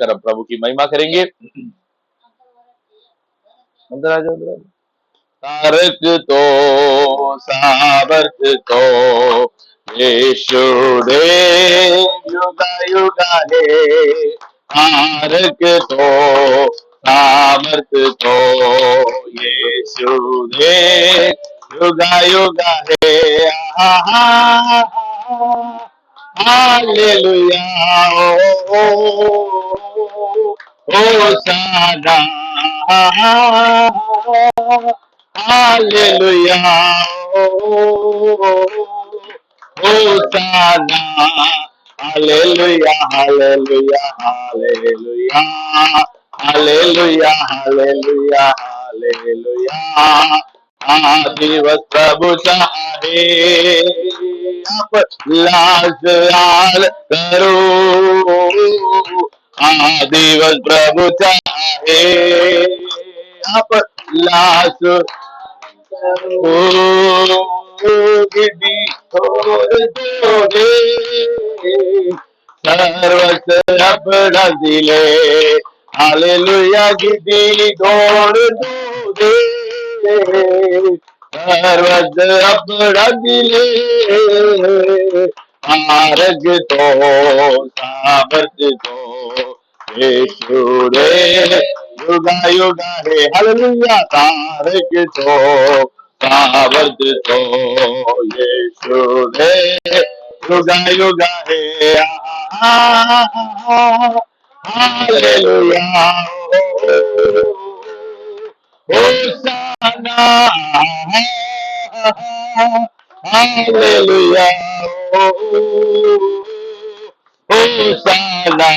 कर प्रभु की महिमा करेंगे। अंदर आ जाओ, अंदर आ जाओ। तारक तो सामर्थ तो यीशु दे युगा युगा है। तारक तो सामर्थ तो यीशु दे युगा युगा है। Hallelujah oh hosanna hallelujah hosanna hallelujah hallelujah hallelujah hallelujah hallelujah hallelujah. दिवस प्रभु चाहे आप लाज लाल करो। दिवस प्रभु चाहे आप लाज गिदी छोड़ दो रे सर्वस अपना दिले। हालेलुया गिदी छोड़ दो रे सर्वस अपना दिले। आरग तो सामर्थ तो यीशु रे युगा युगा है। हालेलुया। तारक तो सामर्थ तो यीशु रे युगा युगा है। Hallelujah hosanna hallelujah hosanna.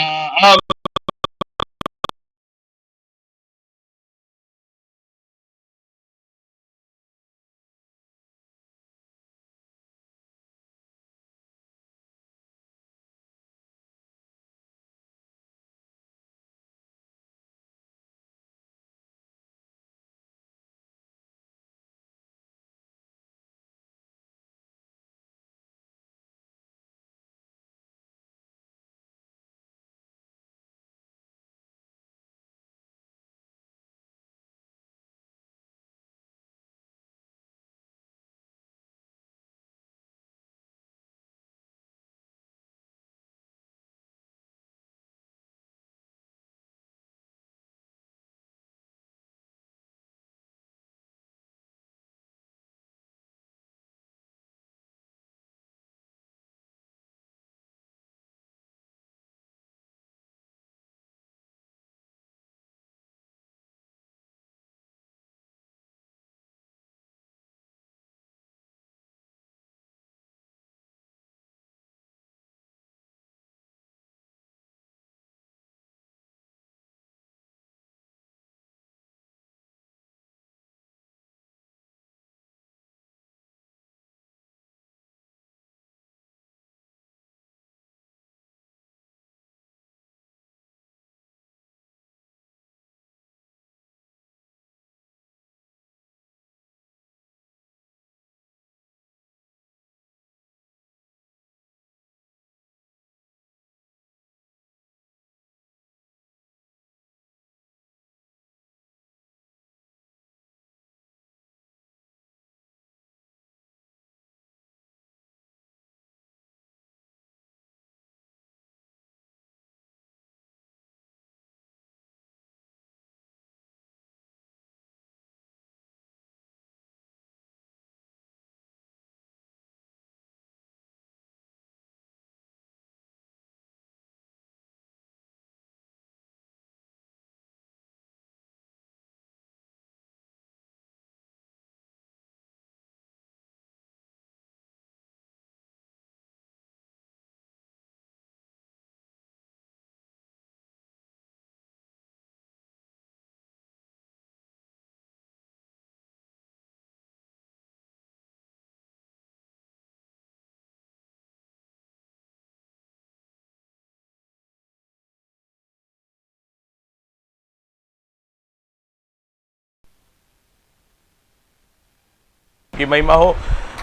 की महिमा हो।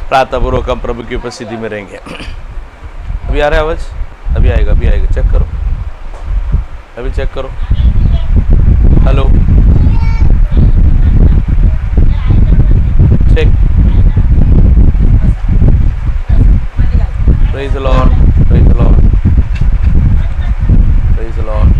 प्रातः पूर्वक हम प्रभु की उपस्थिति में रहेंगे। अभी आ रहा है आवाज? अभी आएगा, अभी आएगा, चेक करो। अभी चेक करो। Hello, check. Praise the Lord, praise the Lord, praise the Lord.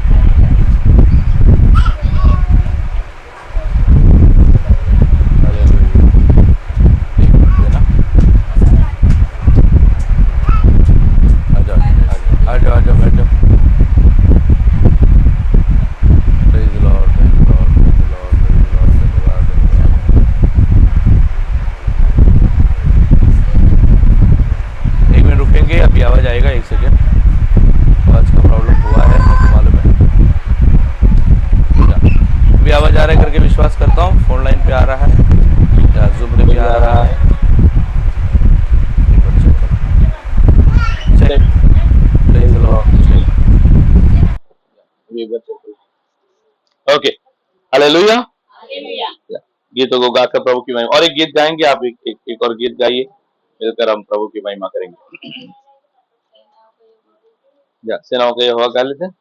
अभी आवाज आएगा, एक सेकेंड। आवाज का प्रॉब्लम हुआ है, मुझे मालूम है। अभी आवाज आ रहा है करके विश्वास करता हूँ। फोन लाइन पे आ रहा है या जूम में भी आ रहा है। Okay, hallelujah. गीतों को गाकर प्रभु की महिमा, और एक गीत गाएंगे आप। एक और गीत गाइए, मिलकर हम प्रभु की महिमा करेंगे। सेनाओं का यहोवा गा लेते हैं।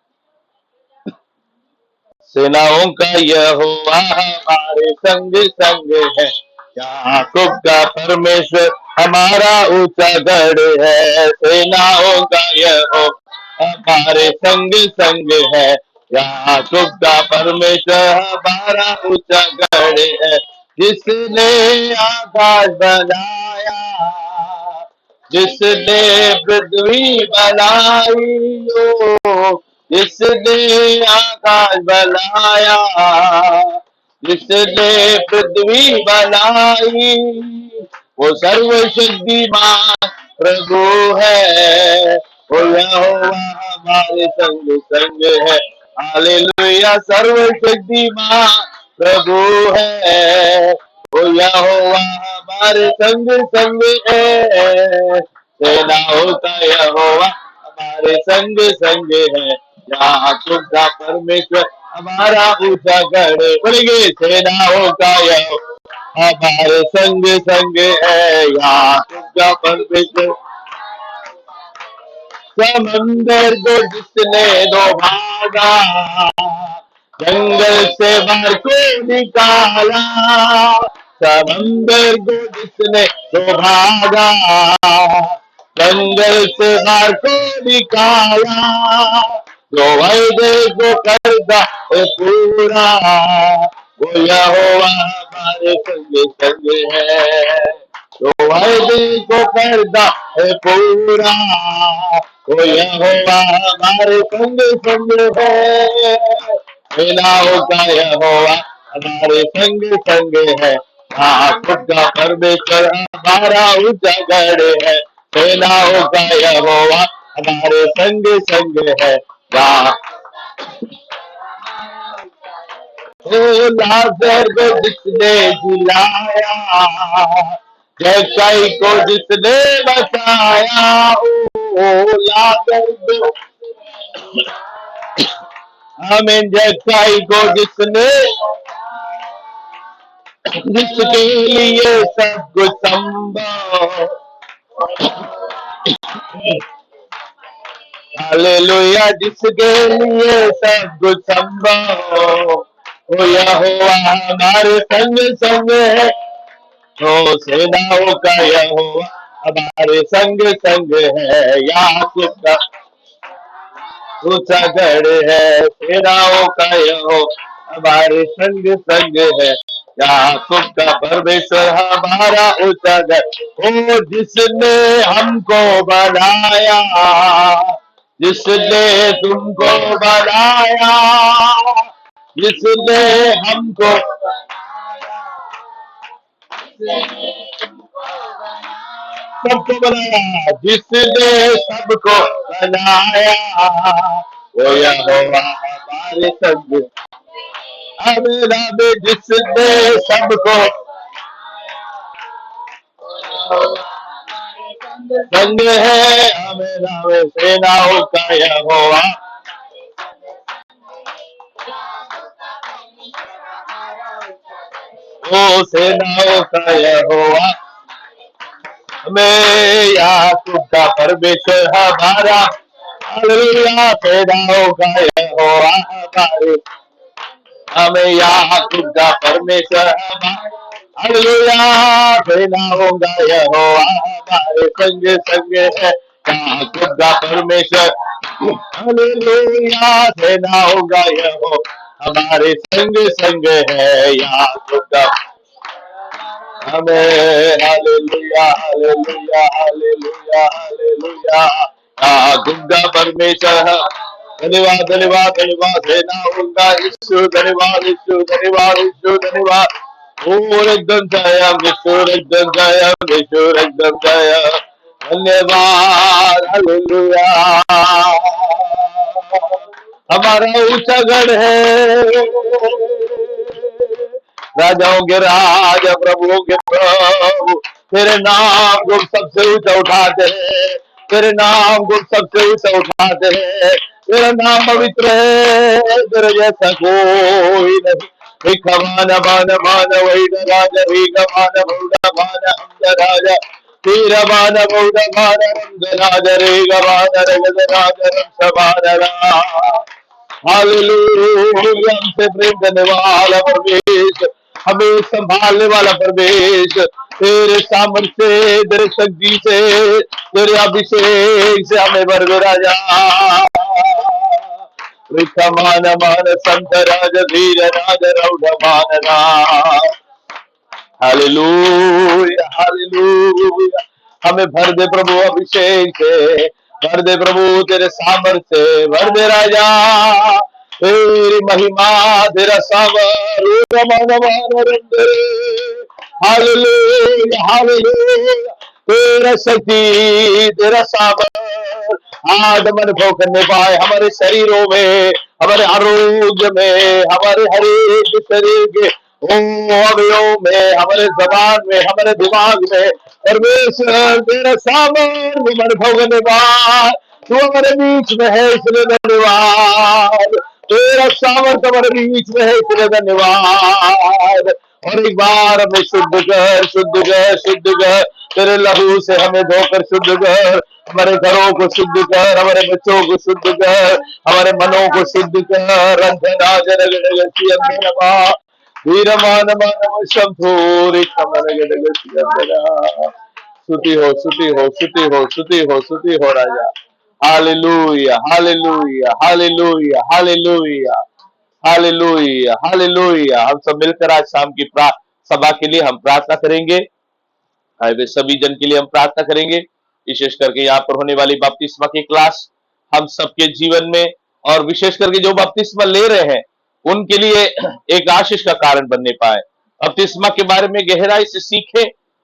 सेनाओं का यहोवा हमारे संग संग है, याकूब का परमेश्वर हमारा ऊंचा गढ़ है। सेनाओं का यहोवा हमारे संग संग है, याकूब का परमेश्वर हमारा ऊंचा गढ़ है। जिसने आकाश बनाया, जिसने पृथ्वी बनाई, ओ जिसने आकाश बनाया, जिसने पृथ्वी बनाई, वो सर्वशक्तिमान प्रभु है। वो यहोवा हमारे संग संग है, हालेलुया। सर्वशक्तिमान प्रभु है, वो यहोवा हमारे संग संग है। सेनाओं का यहोवा हमारे संग संग है, याकूब का परमेश्वर हमारा ऊंचा गढ़। बोलेंगे, सेनाओं का यहोवा हमारे संग संग है, याकूब का परमेश्वर। समंदर को जिसने दो भागा, जंगल से बाहर को निकाला। समंदर को जिसने दो भागा, जंगल से बाहर को निकाला। जो वायदे को करता है पूरा, वो यहोवा हमारे संग संग है। जो वायदे को करता है पूरा, वो यहोवा हमारे संग संग है। सेनाओं का यहोवा हमारे संग संग है, याकूब का परमेश्वर हमारा ऊंचा गढ़ है। सेनाओं का यहोवा हमारे संग संग है, लाजर को जिसने जिलाया, जक्कई को जिसने बचाया। ओ लाजर को, हमें जक्कई को जिसने, जिसके लिए सब कुछ संभव। हालेलुया, जिसके लिए सब कुछ संभव, वो यहोवा हमारे संग संग है। ओ सेनाओं का यहोवा हमारे संग संग है, याकूब का ऊंचा गढ़ है। सेनाओं का यहोवा हमारे संग संग है, याकूब का परमेश्वर हमारा ऊंचा गढ़। ओ जिसने हमको बनाया, जिसने तुमको बनाया, जिसने हमको सबको बनाया, जिसने सबको बनाया, वो यहोवा हमारे संग। मेरा में जिसने सबको संग है, मेरा में सेनाओं का यहोवा। ओ सेनाओं का यहोवा, मैं याकूब का परमेश्वर हमारा, हालेलुया। सेनाओं का यहोवा हमारे, हमें याकूब का परमेश्वर हालेलुया, सेनाओं का यहोवा हमारे संग संग है, याकूब का परमेश्वर हालेलुया, सेनाओं का यहोवा हमारे संग संग है, याकूब का हमें हालेलुया हालेलुया हालेलुया हालेलुया, याकूब का परमेश्वर धन्यवाद धन्यवाद धन्यवाद, सेनाओं का यीशु धन्यवाद, यीशु धन्यवाद, यीशु धन्यवाद, और एकदम जय ईश्वर, एकदम जय ईश्वर, एकदम जय, धन्यवाद हालेलुया। हमारा ऊंचा गढ़ है, राजाओं के राजा प्रभुओं के प्रभु, तेरे नाम को सबसे ऊंचा उठाते हैं, तेरे नाम को सबसे ऊंचा उठाते हैं, तेरा नाम पवित्र है, तेरे जैसा कोई नहीं, भिखमान मान मान वही राजा, भीख मान बौड़ा मान हम राजा, तीर मान बौड़ा मान रंग राजा, रेग मान रंग राजा, रंग मान हालेलुया, हमसे प्रेम करने वाला परमेश्वर, हमें संभालने वाला परमेश्वर, तेरे सामर्थ्य से, तेरे शक्ति से, तेरे अभिषेक से हमें भर दे राजा। मान मान संत राज, धीर राज, रौढ़ मान राज, हालेलुया हालेलुया, हमें भर दे प्रभु अभिषेक से, भर दे प्रभु तेरे सामर्थ्य से, भर दे राजा तेरी महिमा, तेरा सामर हालेलुया हालेलुया, तेरा शक्ति, तेरा सामर आज मन भोग करने पाए हमारे शरीरों में, हमारे आरोग्य में, हमारे हर एक शरीर के अवयवों में, हमारे जबान में, हमारे दिमाग में, परमेश्वर तेरा सामर मन भोग करने पाए, तू हमारे बीच में है इसलिए धन्यवाद, तेरा सामर्थ हमारे बीच में है इसलिए धन्यवाद, और एक बार हमें शुद्ध कर, शुद्ध कर, शुद्ध कर, तेरे लहू से हमें धोकर शुद्ध कर, हमारे घरों को शुद्ध कर, हमारे बच्चों को शुद्ध कर, हमारे मनों को शुद्ध कर, वीरमान मानव शंभूरि कमल स्तुति हो स्तुति हो स्तुति हो स्तुति हो स्तुति हो राजा, hallelujah hallelujah hallelujah hallelujah hallelujah hallelujah. हम सब मिलकर आज शाम की सभा के लिए हम प्रार्थना करेंगे, वे सभी जन के लिए हम प्रार्थना करेंगे, विशेष करके यहाँ पर होने वाली बपतिस्मा की क्लास हम सबके जीवन में, और विशेष करके जो बपतिस्मा ले रहे हैं उनके लिए एक आशीष का कारण बनने पाए, बपतिस्मा के बारे में गहराई से सीखे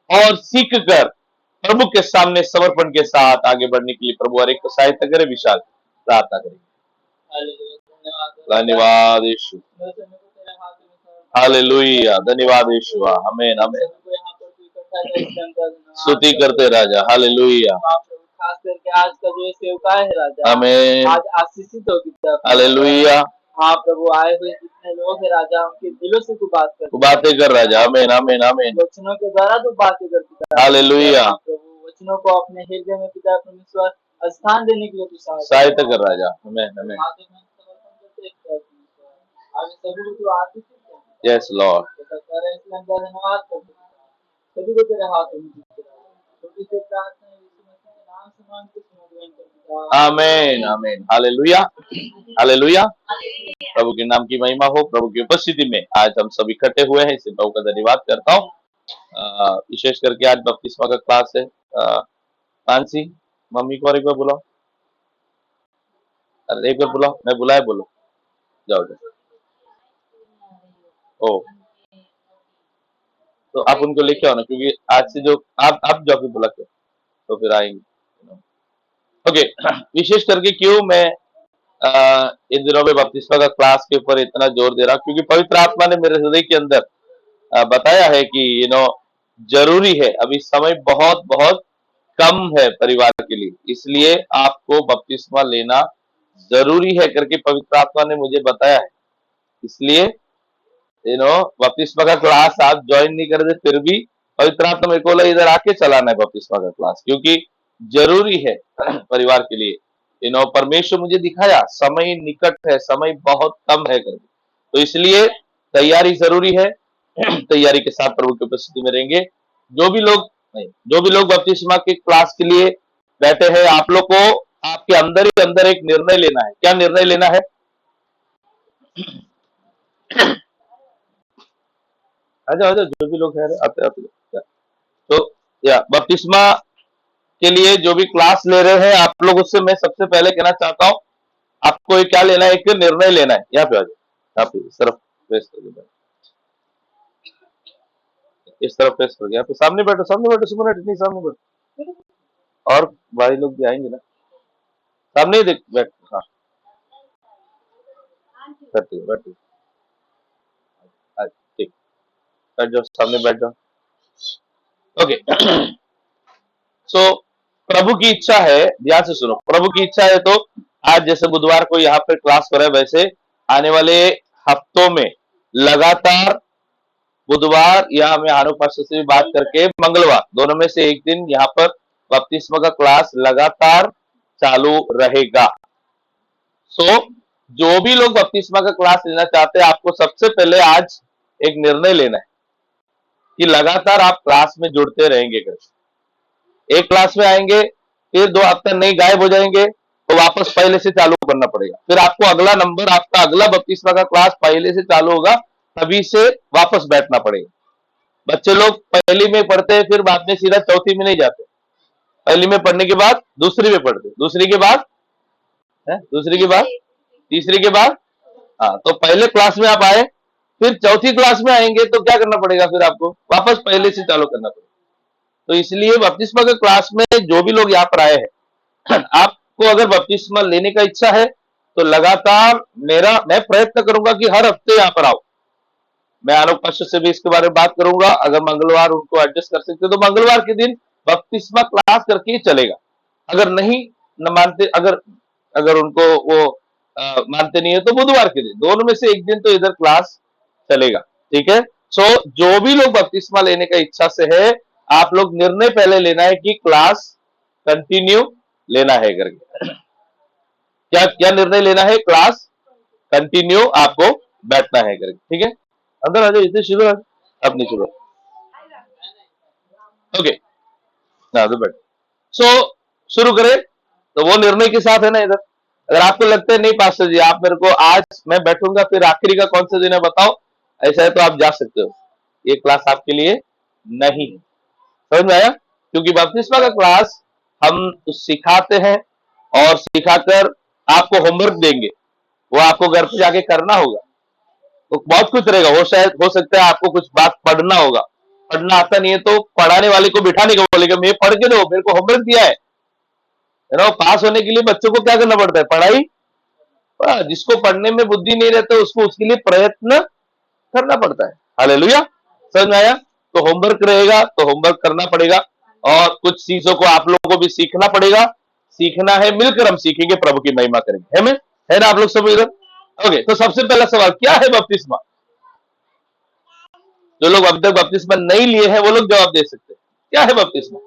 और सीख कर प्रभु के सामने समर्पण के साथ आगे बढ़ने के लिए प्रभु हर एक को सहायता करे। विशाल प्रार्थना करेंगे। धन्यवाद यीशु, हालेलुया, धन्यवाद यीशु, आमीन आमीन, स्तुति करते राजा, हालेलुया, खास करके आज का जो सेवका है राजा, आमीन, आज आशीषित होगी, हालेलुया, हाँ प्रभु, आए हुए जितने लोग हैं राजा, उनके दिलों से तू बातें कर राजा, आमीन आमीन आमीन, वचनों के द्वारा तू बातें कर पिता, हालेलुया, प्रभु वचनों को अपने हृदय में पिता परमेश्वर स्थान देने के लिए तू सहायता कर राजा, आमीन आमीन, यस लॉर्ड, धन्यवाद सभी को तेरे हाथ में छोटी सी प्रार्थना यीशु मसीह के नाम से मांगते हैं, आमीन आमीन, हालेलुया हालेलुया, प्रभु के नाम की महिमा हो। प्रभु की उपस्थिति में आज हम सब इकट्ठे हुए हैं, इससे प्रभु का धन्यवाद करता हूँ। विशेष करके आज बपतिस्मा का क्लास है। मानसी मम्मी को और एक बार बुलाओ, अरे एक बार बुलाओ, मैं बुलाए बोलो, जाओ जाओ। ओ तो आप उनको लेके आओ ना, क्योंकि आज से जो आप जाके बुला के तो फिर आएंगे। ओके, विशेष करके क्यों मैं इन दिनों में बपतिस्मा का क्लास के ऊपर इतना जोर दे रहा, क्योंकि पवित्र आत्मा ने मेरे हृदय के अंदर बताया है कि जरूरी है, अभी समय बहुत बहुत कम है परिवार के लिए, इसलिए आपको बपतिस्मा लेना जरूरी है करके पवित्र आत्मा ने मुझे बताया है। इसलिए बपतिस्मा का क्लास आप ज्वाइन नहीं कर दे, फिर भी पवित्र आत्मा मेरे को इधर आके चलाना है बपतिस्मा का क्लास, क्योंकि जरूरी है परिवार के लिए। परमेश्वर मुझे दिखाया समय निकट है, समय बहुत कम है करके। तो इसलिए तैयारी जरूरी है। तैयारी के साथ प्रभु की उपस्थिति में रहेंगे। जो भी लोग नहीं, जो भी लोग बपतिस्मा के क्लास के लिए बैठे हैं, आप लोग को आपके अंदर ही अंदर एक निर्णय लेना है। क्या निर्णय लेना है? आजा आजा, जो भी लोग हैं आते आते। तो या बपतिस्मा के लिए जो भी क्लास ले रहे हैं आप लोग, उससे मैं सबसे पहले कहना चाहता हूं, आपको ये क्या लेना है? एक निर्णय लेना है। यहाँ पे आ जाओ, यहाँ पे इस तरफ फेस करके बैठो, इस तरफ फेस करके, यहाँ पे सामने बैठो, सामने बैठो, सुमन नहीं सामने बैठो। और भाई लोग भी आएंगे ना, सामने ही देख बैठ। हाँ, बैठिए बैठिए, ठीक, बैठ जाओ, सामने बैठ जाओ। ओके। सो प्रभु की इच्छा है, ध्यान से सुनो, प्रभु की इच्छा है तो आज जैसे बुधवार को यहाँ पे क्लास हो रहा है, वैसे आने वाले हफ्तों में लगातार बुधवार या हमें आरोप पास्टर से भी बात करके मंगलवार, दोनों में से एक दिन यहाँ पर बपतिस्मा का क्लास लगातार चालू रहेगा। सो जो भी लोग बपतिस्मा का क्लास लेना चाहते हैं, आपको सबसे पहले आज एक निर्णय लेना है कि लगातार आप क्लास में जुड़ते रहेंगे। एक क्लास में आएंगे, फिर 2 हफ्ते नहीं गायब हो जाएंगे, तो वापस पहले से चालू करना पड़ेगा। फिर आपको अगला नंबर, आपका अगला बपतिस्मा का क्लास पहले से चालू होगा, तभी से वापस बैठना पड़ेगा। बच्चे लोग पहली में पढ़ते हैं, फिर बाद में सीधा चौथी में नहीं जाते। पहली में पढ़ने के बाद दूसरी में पढ़ते, दूसरी के बाद दूसरी के बाद तीसरी के बाद, हाँ, तो पहले क्लास में आप आए, फिर चौथी क्लास में आएंगे तो क्या करना पड़ेगा? फिर आपको वापस पहले से चालू करना पड़ेगा। तो इसलिए बपतिस्मा के क्लास में जो भी लोग यहाँ पर आए हैं, आपको अगर बपतिस्मा लेने का इच्छा है तो लगातार मैं प्रयत्न करूंगा कि हर हफ्ते यहाँ पर आओ। मैं आलोक पास्टर से भी इसके बारे में बात करूंगा। अगर मंगलवार उनको एडजस्ट कर सकते तो मंगलवार के दिन बपतिस्मा क्लास करके ही चलेगा। अगर नहीं न मानते, अगर उनको वो मानते नहीं है तो बुधवार के दिन, दोनों में से एक दिन तो इधर क्लास चलेगा। ठीक है। सो जो भी लोग बपतिस्मा लेने का इच्छा से है, आप लोग निर्णय पहले लेना है कि क्लास कंटिन्यू लेना है करके। क्या क्या निर्णय लेना है? क्लास कंटिन्यू आपको बैठना है करके। ठीक है, अंदर आ जाओ, इतने शुरू अब नहीं शुरू। ओके, ना तो बैठ। सो शुरू करें तो वो निर्णय के साथ है ना इधर। अगर आपको लगता है नहीं पास्टर जी, आप मेरे को आज मैं बैठूंगा, फिर आखिरी का कौन सा दिन है बताओ, ऐसा है तो आप जा सकते हो। ये क्लास आपके लिए नहीं है। समझ में आया? क्योंकि बपतिस्मा का क्लास हम सिखाते हैं और सिखाकर आपको होमवर्क देंगे, वो आपको घर पे जाके करना होगा। तो बहुत कुछ रहेगा। वो शायद हो सकता है आपको कुछ बात पढ़ना होगा, पढ़ना आता नहीं है तो पढ़ाने वाले को बिठाने का बोलेगा, मैं पढ़ के दो, मेरे को होमवर्क दिया है ना। पास होने के लिए बच्चों को क्या करना पड़ता है? पढ़ाई। जिसको पढ़ने में बुद्धि नहीं रहता उसको उसके लिए प्रयत्न करना पड़ता है। हालेलुया। समझ में आया? तो होमवर्क रहेगा तो होमवर्क करना पड़ेगा, और कुछ चीजों को आप लोगों को भी सीखना पड़ेगा। सीखना है, मिलकर हम सीखेंगे, प्रभु की महिमा करेंगे। है ना आप लोग सब इधर? ओके, तो सबसे पहला सवाल क्या है बपतिस्मा? जो लोग अभी तक बपतिस्मा नहीं लिए हैं वो लोग जवाब दे सकते हैं। क्या है बपतिस्मा?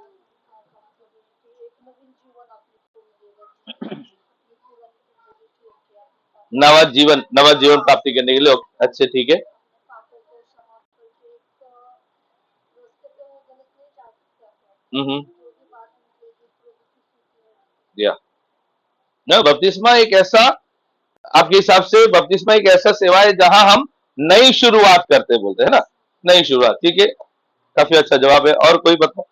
नवा जीवन, नवा जीवन प्राप्ति करने के लिए। अच्छे, ठीक है। या ना, बपतिस्मा एक ऐसा, आपके हिसाब से बपतिस्मा एक ऐसा सेवा है जहां हम नई शुरुआत करते बोलते हैं ना, नई शुरुआत। ठीक है, काफी अच्छा जवाब है। और कोई बताओ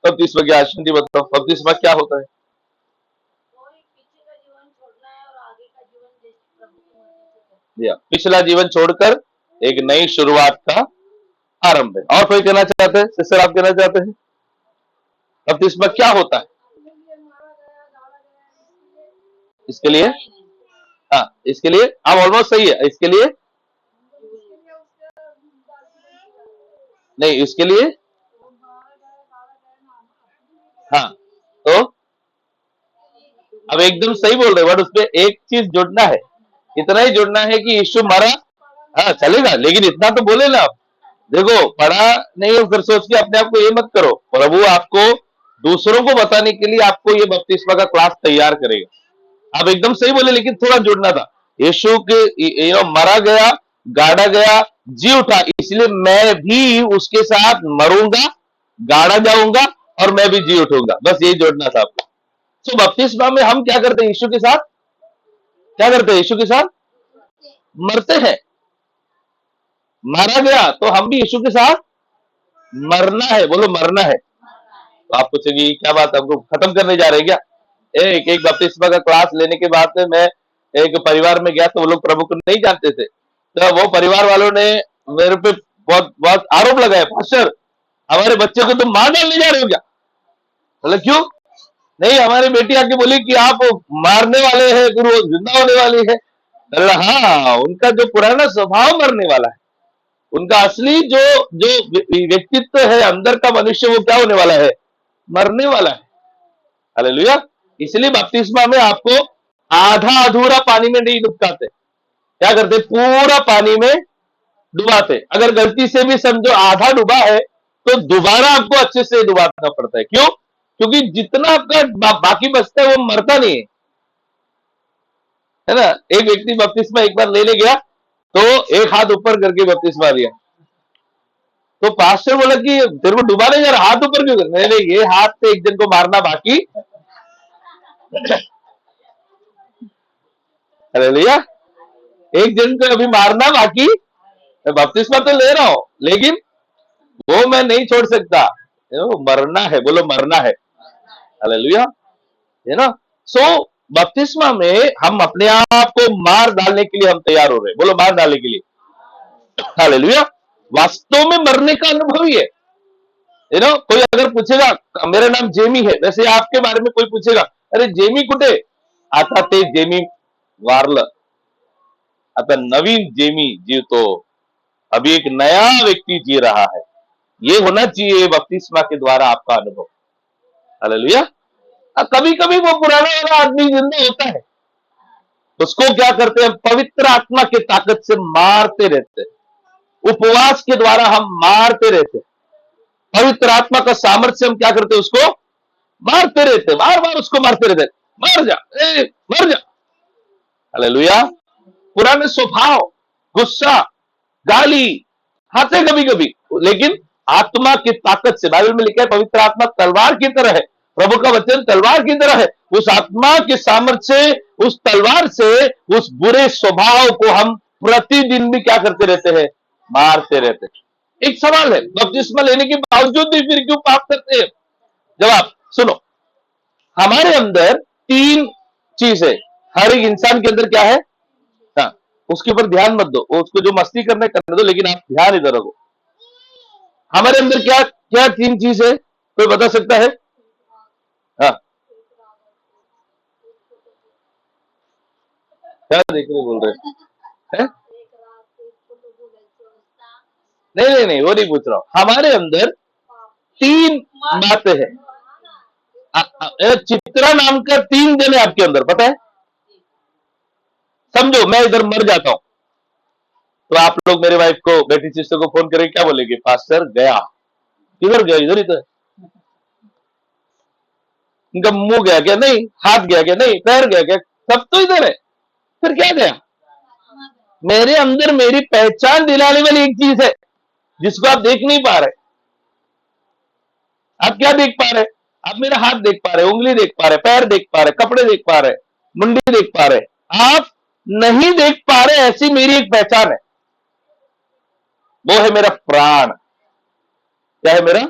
बपतिस्मा की आशंति बताओ, बपतिस्मा क्या होता है? या पिछला जीवन छोड़कर एक नई शुरुआत का आरंभ है। और कोई कहना चाहते हैं? सिस्टर आप कहना चाहते हैं बपतिस्मा क्या होता है? इसके लिए, हाँ, इसके लिए आप ऑलमोस्ट सही है। इसके लिए नहीं, इसके लिए हाँ, तो अब एकदम सही बोल रहे, बट उसमें एक चीज जुड़ना है। इतना ही जुड़ना है कि यीशु मरा। हाँ चलेगा, लेकिन इतना तो बोले ना आप। देखो, पढ़ा नहीं हो फिर सोच के अपने आप को ये मत करो। प्रभु आपको दूसरों को बताने के लिए आपको ये बपतिस्मा का क्लास तैयार करेगा। आप एकदम सही बोले, लेकिन थोड़ा जोड़ना था। यीशु के मरा गया, गाड़ा गया, जी उठा, इसलिए मैं भी उसके साथ मरूंगा, गाड़ा जाऊंगा और मैं भी जी उठूंगा। बस यही जोड़ना था आपको। तो बपतिस्मा में हम क्या करते हैं? यीशु के साथ क्या करते हैं? यीशु के साथ मरते हैं। मारा गया तो हम भी यीशु के साथ मरना है। बोलो मरना है। तो आप पूछेंगे ये क्या बात है, हमको खत्म करने जा रहे हैं क्या? एक एक बपतिस्मा का क्लास लेने के बाद में मैं एक परिवार में गया, तो वो लोग प्रभु को नहीं जानते थे। तो वो परिवार वालों ने मेरे पे बहुत बहुत आरोप लगाया, पास्टर हमारे बच्चे को तुम मार डालने जा रहे हो क्या? बोले क्यों? नहीं, हमारी बेटी आके बोली कि आप मारने वाले हैं, फिर वो जिंदा होने वाली है। बोला हाँ, उनका जो पुराना स्वभाव मरने वाला है, उनका असली जो जो व्यक्तित्व है, अंदर का मनुष्य, वो क्या होने वाला है? मरने वाला है। हालेलुया। इसलिए बपतिस्मा में आपको आधा अधूरा पानी में नहीं डुबकाते। क्या करते? पूरा पानी में डुबाते। अगर गलती से भी समझो आधा डुबा है, तो दोबारा आपको अच्छे से डुबाना पड़ता है। क्यों? क्योंकि जितना आपका बाकी बचता है वो मरता नहीं है ना। एक व्यक्ति बपतिस्मा एक बार लेने गया, तो एक हाथ ऊपर करके बपतिस्मा लिया। तो पास्टर बोला कि तेरे को डुबाने जा रहा, हाथ ऊपर क्यों कर? नहीं, ये हाथ से एक जन को मारना बाकी। हालेलुया। एक जन को अभी मारना बाकी। मैं बपतिस्मा तो ले रहा हूं, लेकिन वो मैं नहीं छोड़ सकता। मरना है। बोलो मरना है। हालेलुया। है ना। सो बपतिस्मा में हम अपने आप को मार डालने के लिए हम तैयार हो रहे हैं। बोलो मार डालने के लिए। हालेलुया। वास्तव में मरने का अनुभव ही है। कोई अगर पूछेगा मेरा नाम जेमी है, वैसे आपके बारे में कोई पूछेगा अरे जेमी कुठे? आता ते जेमी वारलं, आता नवीन जेमी जीवतो, अभी एक नया व्यक्ति जी रहा है। ये होना चाहिए बपतिस्मा के द्वारा आपका अनुभव। हालेलुया। कभी कभी वो पुराना वाला आदमी जिंदा होता है, उसको क्या करते हैं? पवित्र आत्मा की ताकत से मारते रहते हैं। उपवास के द्वारा हम मारते रहते हैं। पवित्र आत्मा का सामर्थ्य हम क्या करते हैं? उसको मारते रहते, बार बार उसको मारते रहते। मर जा, मर जा। हालेलुया। पुराने स्वभाव, गुस्सा, गाली आते कभी कभी, लेकिन आत्मा की ताकत से, बाइबल में लिखा है पवित्र आत्मा तलवार की तरह है। प्रभु का वचन तलवार की तरह है। उस आत्मा के सामर्थ्य से, उस तलवार से उस बुरे स्वभाव को हम प्रतिदिन भी क्या करते रहते हैं? मारते रहते हैं। एक सवाल है, बपतिस्मा लेने के बावजूद भी फिर क्यों पाप करते हैं? जवाब सुनो। हमारे अंदर तीन चीज है। हर एक इंसान के अंदर क्या है? हाँ, उसके ऊपर ध्यान मत दो, उसको जो मस्ती करने करने दो, लेकिन आप ध्यान इधर रखो। हमारे अंदर क्या क्या तीन चीज है? कोई बता सकता है? हाँ, क्या देखने बोल रहे हैं? नहीं नहीं नहीं, वो नहीं पूछ रहा हूं। हमारे अंदर तीन बातें हैं। चित्रा नाम का तीन जन है आपके अंदर, पता है? समझो मैं इधर मर जाता हूं, तो आप लोग मेरे वाइफ को, बेटी सिस्टर को फोन करेंगे, क्या बोलेंगे? पास्टर गया। किधर गया? इधर ही तो है। इनका मुंह गया क्या? नहीं। हाथ गया क्या? नहीं। पैर गया क्या? सब तो इधर है। फिर क्या गया? मेरे अंदर मेरी पहचान दिलाने वाली एक चीज है, जिसको आप देख नहीं पा रहे। आप क्या देख पा रहे? आप मेरा हाथ देख पा रहे, उंगली देख पा रहे, पैर देख पा रहे, कपड़े देख पा रहे, मुंडी देख पा रहे। आप नहीं देख पा रहे, ऐसी मेरी एक पहचान है। वो है मेरा प्राण। क्या है मेरा?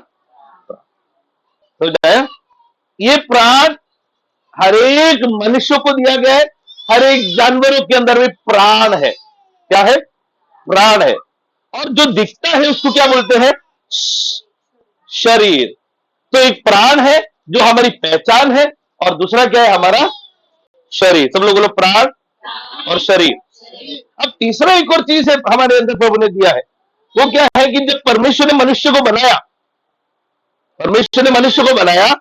तो जाए ये प्राण हर एक मनुष्य को दिया गया है। हर एक जानवरों के अंदर भी प्राण है। क्या है? प्राण है। और जो दिखता है उसको क्या बोलते हैं? शरीर। तो एक प्राण है जो हमारी पहचान है, और दूसरा क्या है? हमारा शरीर। सब लोग बोलो प्राण और शरीर। अब तीसरा एक और चीज है हमारे अंदर प्रभु ने दिया है। वो क्या है कि जब परमेश्वर ने मनुष्य को बनाया, परमेश्वर ने मनुष्य को बनाया,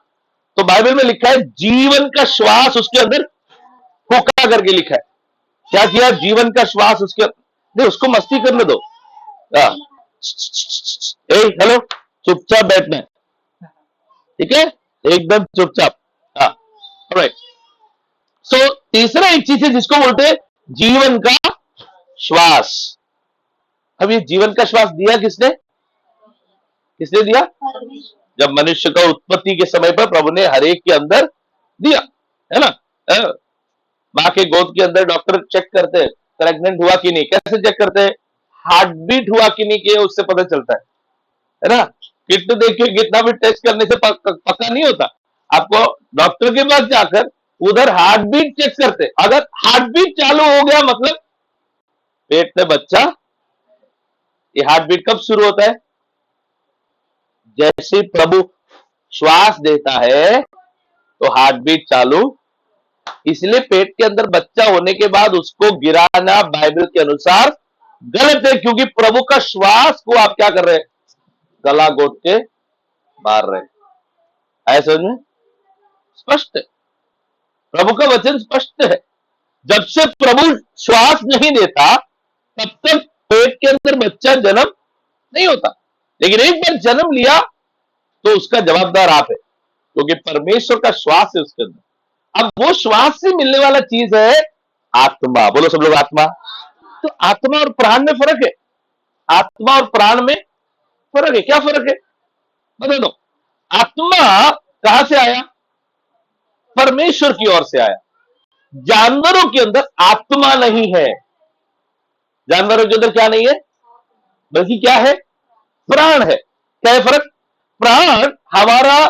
तो बाइबल में लिखा है जीवन का श्वास उसके अंदर फूका करके लिखा है। क्या किया? जीवन का श्वास उसके नहीं, उसको मस्ती करने दो। हेलो, चुपचाप बैठना है, ठीक है? एकदम चुपचाप। हाँ, राइट। सो तीसरा एक चीज है जिसको बोलते हैं जीवन का श्वास। अब ये जीवन का श्वास दिया किसने? किसने दिया? जब मनुष्य का उत्पत्ति के समय पर प्रभु ने हर एक के अंदर दिया, है ना? माँ के गोद के अंदर डॉक्टर चेक करते हैं प्रेग्नेंट हुआ कि नहीं। कैसे चेक करते हैं? हार्ट बीट हुआ कि नहीं किया उससे पता चलता है ना? किट देखिए, कितना भी टेस्ट करने से पक्का नहीं होता। आपको डॉक्टर के पास जाकर उधर हार्ट बीट चेक करते, अगर हार्ट बीट चालू हो गया मतलब पेट में बच्चा। ये हार्ट बीट कब शुरू होता है? जैसे प्रभु श्वास देता है तो हार्ट बीट चालू। इसलिए पेट के अंदर बच्चा होने के बाद उसको गिराना बाइबल के अनुसार गलत है, क्योंकि प्रभु का श्वास को आप क्या कर रहे हैं? गला घोट के मार रहे हैं। आया समझ में? स्पष्ट है, प्रभु का वचन स्पष्ट है। जब से प्रभु श्वास नहीं देता तब तक पेट के अंदर बच्चा जन्म नहीं होता, लेकिन एक बार जन्म लिया तो उसका जवाबदार आप है, क्योंकि परमेश्वर का श्वास है उसके अंदर। अब वो श्वास से मिलने वाला चीज है आत्मा। बोलो सब लोग आत्मा। तो आत्मा और प्राण में फर्क है। आत्मा और प्राण में फर्क है। क्या फर्क है बता दो। आत्मा कहां से आया? परमेश्वर की ओर से आया। जानवरों के अंदर आत्मा नहीं है। जानवरों के अंदर क्या नहीं है? बल्कि क्या है? प्राण है। क्या है फर्क? प्राण हमारा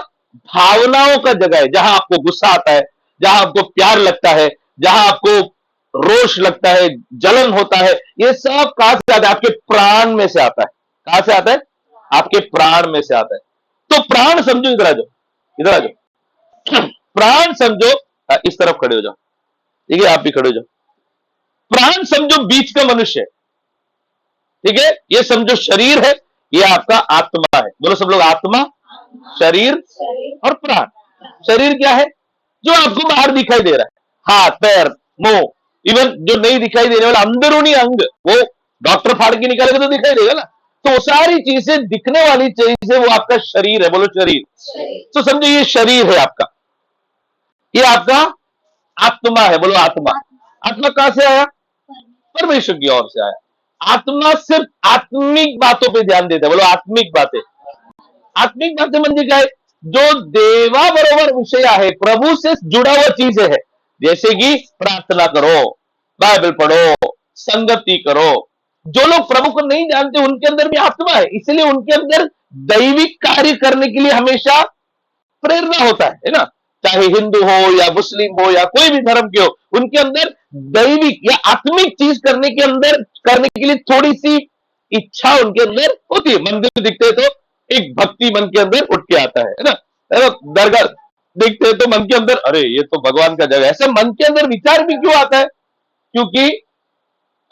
भावनाओं का जगह है, जहां आपको गुस्सा आता है, जहां आपको प्यार लगता है, जहां आपको रोष लगता है, जलन होता है, ये सब कहां से आता है? आपके प्राण में से आता है। कहां से आता है? आपके प्राण में से आता है। तो प्राण समझो, इधर आ जाओ, इधर आ जाओ। प्राण समझो, इस तरफ खड़े हो जाओ, ठीक है? आप भी खड़े हो जाओ। प्राण समझो बीच का मनुष्य है, ठीक है? ये समझो शरीर है, ये आपका आत्मा है। बोलो सब लोग आत्मा, शरीर और प्राण। शरीर क्या है? जो आपको बाहर दिखाई दे रहा है, हाथ पैर मुंह, इवन जो नहीं दिखाई देने वाला अंदरूनी अंग, वो डॉक्टर फाड़ के निकालेगा तो दिखाई देगा ना। तो वो सारी चीजें दिखने वाली चीजें वो आपका शरीर है। बोलो शरीर। तो समझो ये शरीर है आपका, ये आपका आत्मा है। बोलो आत्मा। आत्मा कहां से आया? परमेश्वर की ओर से आया। आत्मा सिर्फ आत्मिक बातों पे ध्यान देता है। बोलो आत्मिक बातें। आत्मिक बातें म्हणजे काय? जो देवाबरोबर विषय आहे, प्रभु से जुड़ा हुआ चीजें है, जैसे कि प्रार्थना करो, बाइबल पढ़ो, संगति करो। जो लोग प्रभु को नहीं जानते उनके अंदर भी आत्मा है, इसलिए उनके अंदर दैविक कार्य करने के लिए हमेशा प्रेरणा होता है ना? चाहे हिंदू हो या मुस्लिम हो या कोई भी धर्म के हो, उनके अंदर दैविक या आत्मिक चीज करने के अंदर करने के लिए थोड़ी सी इच्छा उनके अंदर होती है। मंदिर दिखते तो एक भक्ति मन के अंदर उठ के आता है ना? दरगाह देखते हैं तो मन के अंदर अरे ये तो भगवान का जगह है, ऐसा मन के अंदर विचार भी क्यों आता है? क्योंकि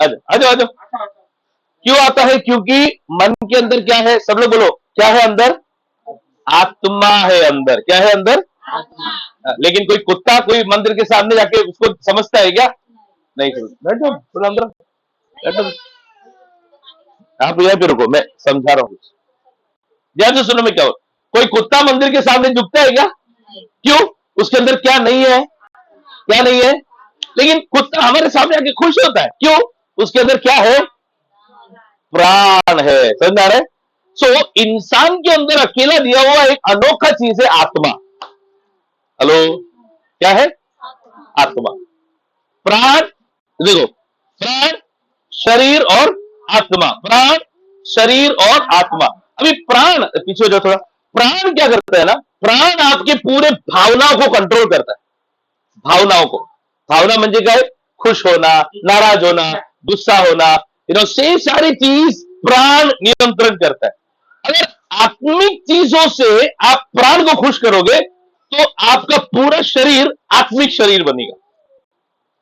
आजो आजो क्यों आता है? क्योंकि मन के अंदर क्या है? सब लोग बोलो क्या है अंदर? आत्मा है अंदर। क्या है अंदर? लेकिन कोई कुत्ता कोई मंदिर के सामने जाके उसको समझता है क्या? नहीं समझता। बैठो थोड़ा अंदर बैठो, आप यहां पे रुको, मैं समझा रहा हूं। ध्यान से सुनो मैं क्या हो। कोई कुत्ता मंदिर के सामने झुकता है क्या? क्यों? उसके अंदर क्या नहीं है? क्या नहीं है? लेकिन कुत्ता हमारे सामने आके खुश होता है, क्यों? उसके अंदर क्या है? प्राण है। समझ आ रहे? सो इंसान के अंदर अकेला दिया हुआ एक अनोखा चीज है आत्मा। हेलो, क्या है? आत्मा। प्राण, देखो, प्राण, शरीर और आत्मा। प्राण, शरीर और आत्मा। अभी प्राण पीछे हो जाओ थोड़ा। प्राण क्या करता है ना? प्राण आपके पूरे भावनाओं को कंट्रोल करता है। भावनाओं को, भावना म्हणजे काय? खुश होना, नाराज होना, गुस्सा होना, से सारी चीज प्राण नियंत्रण करता है। अगर आत्मिक चीजों से आप प्राण को खुश करोगे तो आपका पूरा शरीर आत्मिक शरीर बनेगा।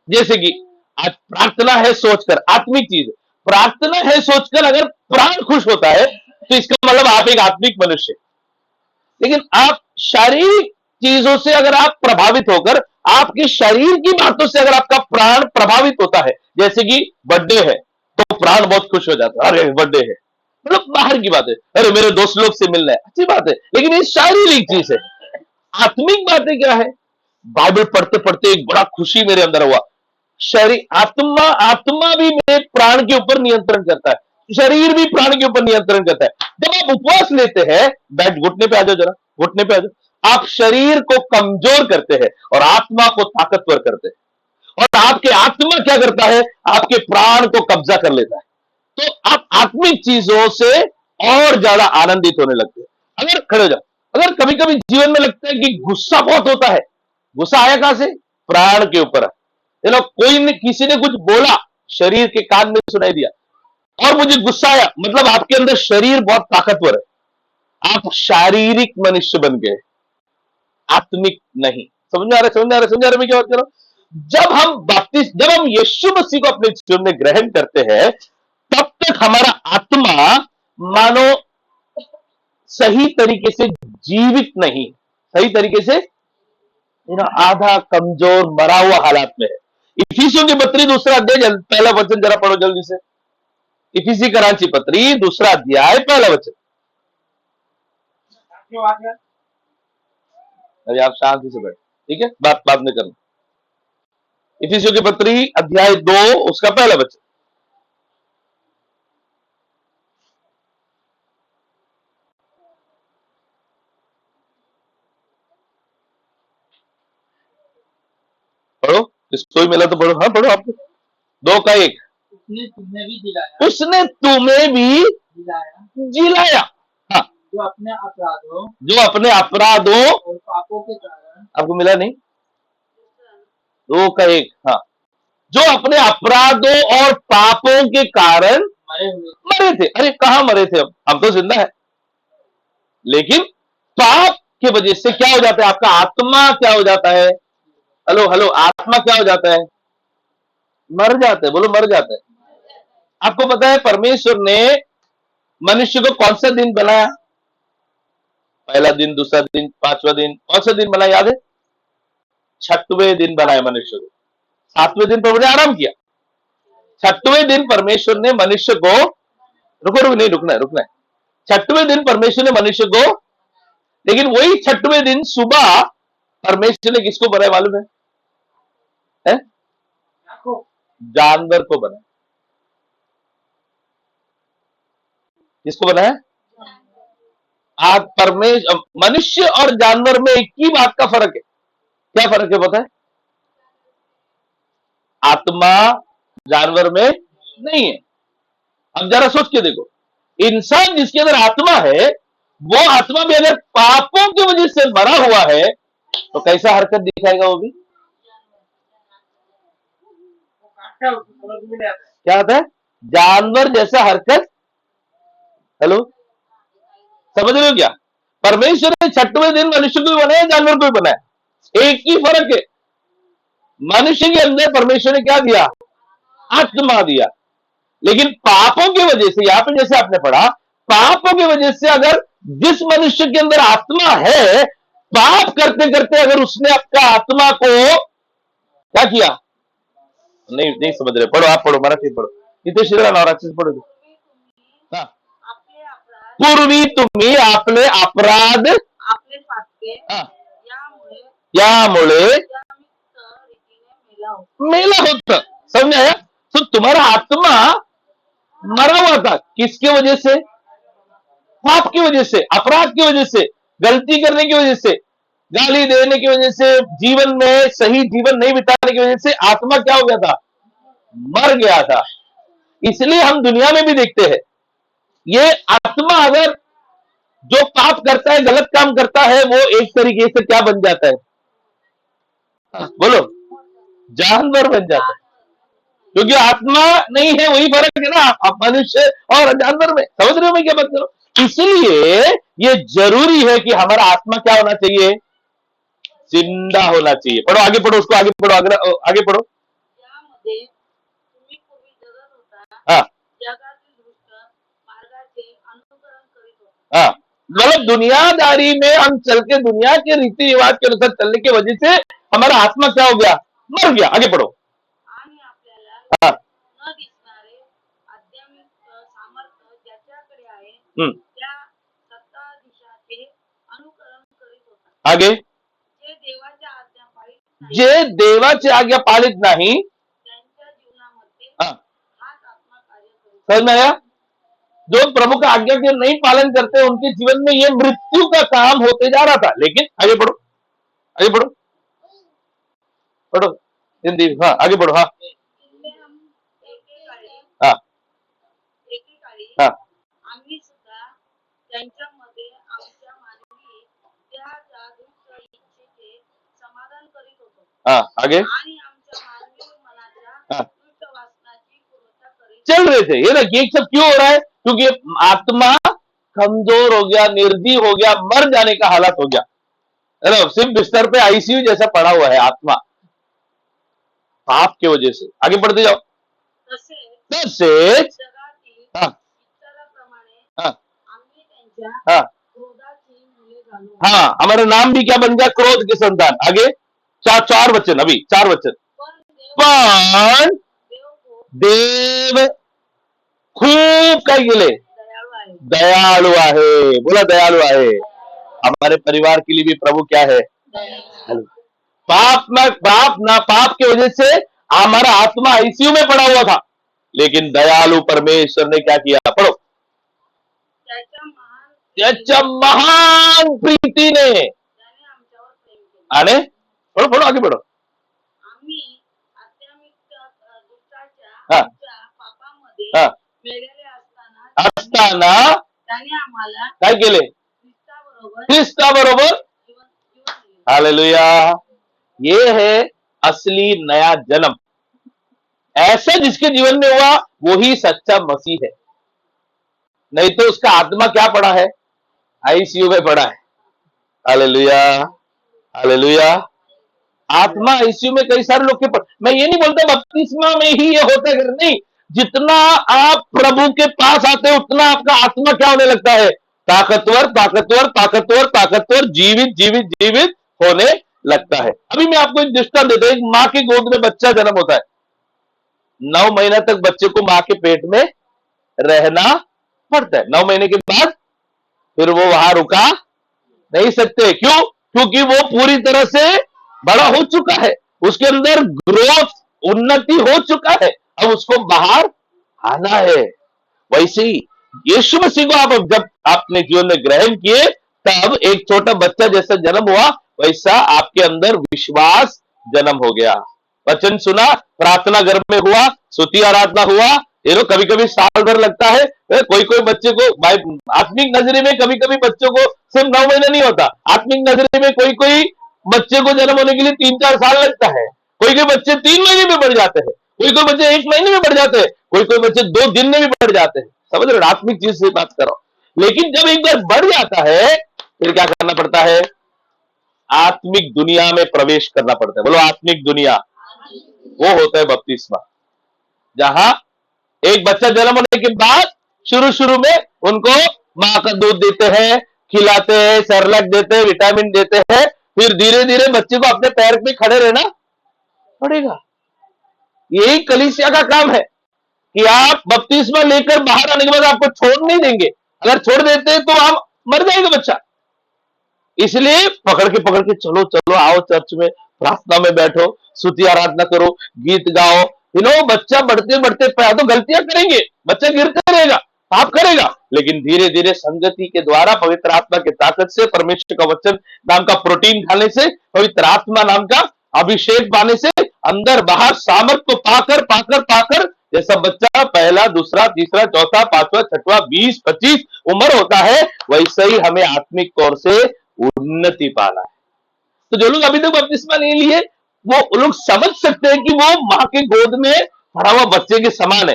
जैसे कि आज प्रार्थना है सोचकर, आत्मिक चीज। प्रार्थना है सोचकर अगर प्राण खुश होता है तो इसका मतलब आप एक आत्मिक मनुष्य। लेकिन आप शारीरिक चीजों से अगर आप प्रभावित होकर, आपके शरीर की बातों से अगर आपका प्राण प्रभावित होता है, जैसे कि बर्थडे है तो प्राण बहुत खुश हो जाता है, अरे बर्थडे है, मतलब बाहर की बात है, अरे मेरे दोस्त लोग से मिलना है, अच्छी बात है, लेकिन ये शारीरिक चीज है। आत्मिक बातें क्या है? बाइबल पढ़ते पढ़ते एक बड़ा खुशी मेरे अंदर हुआ। शरीर आत्मा आत्मा भी मेरे प्राण के ऊपर नियंत्रण करता है, शरीर भी प्राण के ऊपर नियंत्रण करता है। जब आप उपवास लेते हैं, बैठ घुटने पे आ जाओ, जरा घुटने पे आ जाओ, आप शरीर को कमजोर करते हैं और आत्मा को ताकतवर करते हैं। और आपके आत्मा क्या करता है, आपके प्राण को कब्जा कर लेता है। तो आप आत्मिक चीजों से और ज्यादा आनंदित होने लगते हैं। अगर खड़े हो जाओ, अगर कभी कभी जीवन में लगता है कि गुस्सा बहुत होता है, गुस्सा आया कहां से, प्राण के ऊपर। ये लोग कोई ने किसी ने कुछ बोला, शरीर के कान में सुनाई दिया और मुझे गुस्सा आया, मतलब आपके अंदर शरीर बहुत ताकतवर है, आप शारीरिक मनुष्य बन गए, आत्मिक नहीं। समझ में आ रहा है, समझ में आ रहा है, समझ आ रहा है मैं क्या बात कर रहा हूं। जब हम यीशु मसीह को अपने जीवन में ग्रहण करते हैं, तब तक हमारा आत्मा मानो सही तरीके से जीवित नहीं, सही तरीके से आधा कमजोर मरा हुआ हालात में है। इफिसियों की पत्री दूसरा अध्याय पहला वचन जरा पढ़ो जल्दी से। इफिसी कराची पत्री दूसरा अध्याय पहला वचन। अरे आप शांति से बैठ, ठीक है, बात बाद में करना। इफिसियों की पत्री अध्याय 2 उसका पहला वचन। पढ़ो, किसको भी मिला तो पढ़ो, हाँ पढ़ो आपको। 2 का 1। उसने तुम्हें भी दिलाया, उसने तुम्हें भी दिलाया जिलाया, हाँ, जो अपने अपराधों और पापों के कारण, आपको मिला नहीं, 2 का 1, हाँ, जो अपने अपराधों और पापों के कारण मरे थे। अरे कहां मरे थे, हम तो जिंदा है, लेकिन पाप के वजह से क्या हो जाता है, आपका आत्मा क्या हो जाता है, हेलो हेलो, आत्मा क्या हो जाता है, मर जाता है, बोलो मर जाता है। आपको पता है परमेश्वर ने मनुष्य को कौन सा दिन बनाया, पहला दिन, दूसरा दिन, पांचवा दिन, कौन सा दिन बनाया याद है, छठवें दिन बनाया मनुष्य को। सातवें दिन प्रभु ने आराम किया, छठवें दिन परमेश्वर ने मनुष्य को, रुको रुको, नहीं रुकना है, रुकना है, छठवें दिन परमेश्वर ने मनुष्य को, लेकिन वही छठवें दिन सुबह परमेश्वर ने किसको बनाया मालूम है? जानवर को बनाया। किसको बनाया? आज परमेश्वर, मनुष्य और जानवर में एक ही बात का फर्क है। क्या फर्क है पता है? आत्मा जानवर में नहीं है। अब जरा सोच के देखो, इंसान जिसके अंदर आत्मा है, वो आत्मा भी अगर पापों की वजह से मरा हुआ है, तो कैसा हरकत दिखाएगा वो भी? क्या होता है? जानवर जैसा हरकत। हेलो, समझ रहे हो क्या? परमेश्वर ने छठवें दिन मनुष्य को भी बनाया, जानवर को भी बनाया, एक ही फर्क है, मनुष्य के अंदर परमेश्वर ने क्या दिया? आत्मा दिया। लेकिन पापों की वजह से, यहां पे जैसे आपने पढ़ा, पापों की वजह से अगर जिस मनुष्य के अंदर आत्मा है, पाप करते करते अगर उसने आपका आत्मा को क्या किया, नहीं नहीं समझ रहे, पढ़ो, आप पढ़ो, मराठी पढ़ो, इथे शिरा नवरात्र पढ़ो। हाँ, पूर्वी तुम्ही आपले अपराध हाँ, यामुळे मेला होता। समझ आया? तो तुम्हारा आत्मा मरा हुआ था, किसके वजह से? पाप की वजह से, अपराध की वजह से, गलती करने की वजह से, गाली देने की वजह से, जीवन में सही जीवन नहीं बिताने की वजह से आत्मा क्या हो गया था? मर गया था। इसलिए हम दुनिया में भी देखते हैं, ये आत्मा अगर जो पाप करता है, गलत काम करता है, वो एक तरीके से क्या बन जाता है? बोलो, जानवर बन जाता है, क्योंकि आत्मा नहीं है, वही फर्क है ना मनुष्य और जानवर में। समझ रहे हो मैं क्या बात कर रहा हूं? इसलिए ये जरूरी है कि हमारा आत्मा क्या होना चाहिए? जिंदा होना चाहिए। पढ़ो, आगे पढ़ो, उसको आगे पढ़ो, आगे पढ़ो। हाँ हाँ, मतलब दुनियादारी में हम चल के, दुनिया के रीति रिवाज के अनुसार चलने की वजह से हमारा आत्मा क्या हो गया? मर गया। आगे पढ़ो। हाँ, आगे जे देवाची आज्ञा पाळीत नाही, हाँ, समझ में आया? जो प्रभु का आज्ञा के नहीं पालन करते उनके जीवन में ये मृत्यु का काम होते जा रहा था। लेकिन आगे बढ़ो, आगे बढ़ो, पढ़ो हिंदी, हाँ आगे बढ़ो, हाँ हाँ हाँ हाँ आगे हाँ चल रहे थे। ये ना ये सब क्यों हो रहा है? क्योंकि आत्मा कमजोर हो गया, निर्जीव हो गया, मर जाने का हालत हो गया, है ना? सिर्फ बिस्तर पे आईसीयू जैसा पड़ा हुआ है आत्मा, पाप की वजह से। आगे बढ़ते जाओ। तसेच हाँ हाँ हाँ हाँ, हमारा नाम भी क्या बन गया? क्रोध के संतान। आगे चार वचन, अभी 4 वचन। पण देव खूप काय केले? दयाळु आहे। बोला दयाळु आहे। हमारे परिवार के लिए भी प्रभु क्या है? पाप की वजह से हमारा आत्मा आईसीयू में पड़ा हुआ था, लेकिन दयालु परमेश्वर ने क्या किया? पढ़ो। त्याच्या महान प्रीतीने आने पढ़ो पढ़ो, आगे बढ़ो। हाँ हाँ असताना काय केले? ख्रिस्ता बरोबर। हालेलुया। ये है असली नया जन्म। ऐसा जिसके जीवन में हुआ वो ही सच्चा मसीह है, नहीं तो उसका आत्मा क्या पड़ा है? आईसीयू में पड़ा है। Hallelujah, hallelujah. आत्मा आईसीयू में कई सारे लोग के मैं ये नहीं बोलता बपतिस्मा में ही ये होता है, नहीं। जितना आप प्रभु के पास आते हैं उतना आपका आत्मा क्या होने लगता है? ताकतवर ताकतवर ताकतवर ताकतवर, जीवित जीवित जीवित होने लगता है। अभी मैं आपको एक दृष्टांत देता हूं। एक मां की गोद में बच्चा जन्म होता है, 9 महीना तक बच्चे को मां के पेट में रहना पड़ता है। 9 महीने के बाद फिर वो वहां रुका नहीं सकते। क्यों? क्योंकि वो पूरी तरह से बड़ा हो चुका है, उसके अंदर ग्रोथ, उन्नति हो चुका है, अब उसको बाहर आना है। वैसे ही यीशु मसीह को आप जब आपने जीवन में ग्रहण किए तब एक छोटा बच्चा जैसा जन्म हुआ, वैसा आपके अंदर विश्वास जन्म हो गया। वचन सुना, प्रार्थना घर में हुआ, स्तुति आराधना हुआ। ये लोग कभी कभी साल भर लगता है। कोई कोई बच्चे को आत्मिक नजरे में कभी कभी बच्चों को सिर्फ 9 महीने नहीं होता, आत्मिक नजरे में कोई कोई बच्चे को जन्म होने के लिए 3-4 साल लगता है। कोई कोई बच्चे 3 महीने में बढ़ जाते हैं, कोई कोई बच्चे 1 महीने में बढ़ जाते हैं, कोई कोई बच्चे 2 दिन में भी बढ़ जाते हैं। समझ रहे? आत्मिक चीज से बात करो। लेकिन जब एक बार बढ़ जाता है फिर क्या करना पड़ता है? आत्मिक दुनिया में प्रवेश करना पड़ता है। बोलो आत्मिक दुनिया। वो होता है बपतिस्मा, जहां एक बच्चा जन्म होने के बाद शुरू शुरू में उनको मां का दूध देते हैं, खिलाते हैं, सेरेलैक देते हैं, विटामिन देते हैं। फिर धीरे धीरे बच्चे को अपने पैर पे खड़े रहना पड़ेगा। यही कलीसिया का काम है कि आप बपतिस्मा लेकर बाहर आने के बाद आपको छोड़ नहीं देंगे। अगर छोड़ देते हैं तो आप मर जाएगा बच्चा। इसलिए पकड़ के चलो चलो आओ चर्च में, प्रार्थना में बैठो, स्तुति आराधना करो, गीत गाओ। बच्चा बढ़ते बढ़ते तो गलतियां करेंगे, बच्चा गिरते रहेगा, पाप करेगा, लेकिन धीरे धीरे संगति के द्वारा, पवित्र आत्मा की ताकत से, परमेश्वर का वचन नाम का प्रोटीन खाने से, पवित्र आत्मा नाम का अभिषेक पाने से, अंदर बाहर सामर्थ को पाकर पाकर पाकर जैसा बच्चा पहला, दूसरा, तीसरा, चौथा, पांचवा, छठवा, 20, 25 उम्र होता है, वैसे ही हमें आत्मिक तौर से उन्नति पाना है। तो जो लोग अभी तक बपतिस्मा नहीं लिए वो लोग समझ सकते हैं कि वो मां के गोद में पड़ा हुआ बच्चे के समान है।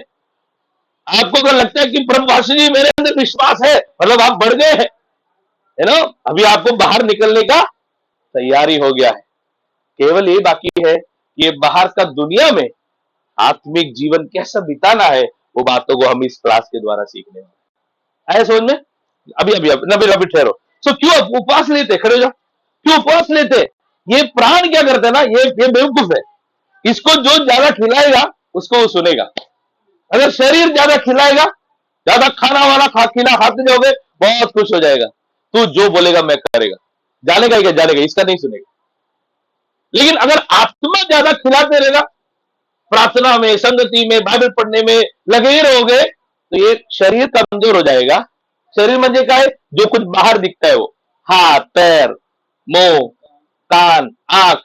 आपको अगर लगता है कि प्रभु जी मेरे अंदर विश्वास है, मतलब आप बढ़ गए हैं, है ना, अभी आपको बाहर निकलने का तैयारी हो गया है। केवल ये बाकी है कि ये बाहर का दुनिया में आत्मिक जीवन कैसा बिताना है, वो बातों को हम इस क्लास के द्वारा सीखने वाले हैं। समझ में? अभी ठहरो। सो क्यों उपवास लेते? खड़े हो जाओ। क्यों उपवास लेते? ये प्राण क्या करता है ना, ये बेवकूफ है। इसको जो ज्यादा खिलाएगा उसको वो सुनेगा। अगर शरीर ज्यादा खिलाएगा, ज्यादा खाना वाला खाते जाओगे, बहुत खुश हो जाएगा, तू जो बोलेगा मैं करेगा, जानेगा क्या? जानेगा, इसका नहीं सुनेगा। लेकिन अगर आत्मा ज्यादा खिलाते रहेगा, प्रार्थना में, संगति में, बाइबल पढ़ने में लगे ही रहोगे, तो ये शरीर कमजोर हो जाएगा। शरीर म्हणजे काय? जो कुछ बाहर दिखता है वो, हाथ, पैर, मुंह, कान, आंख,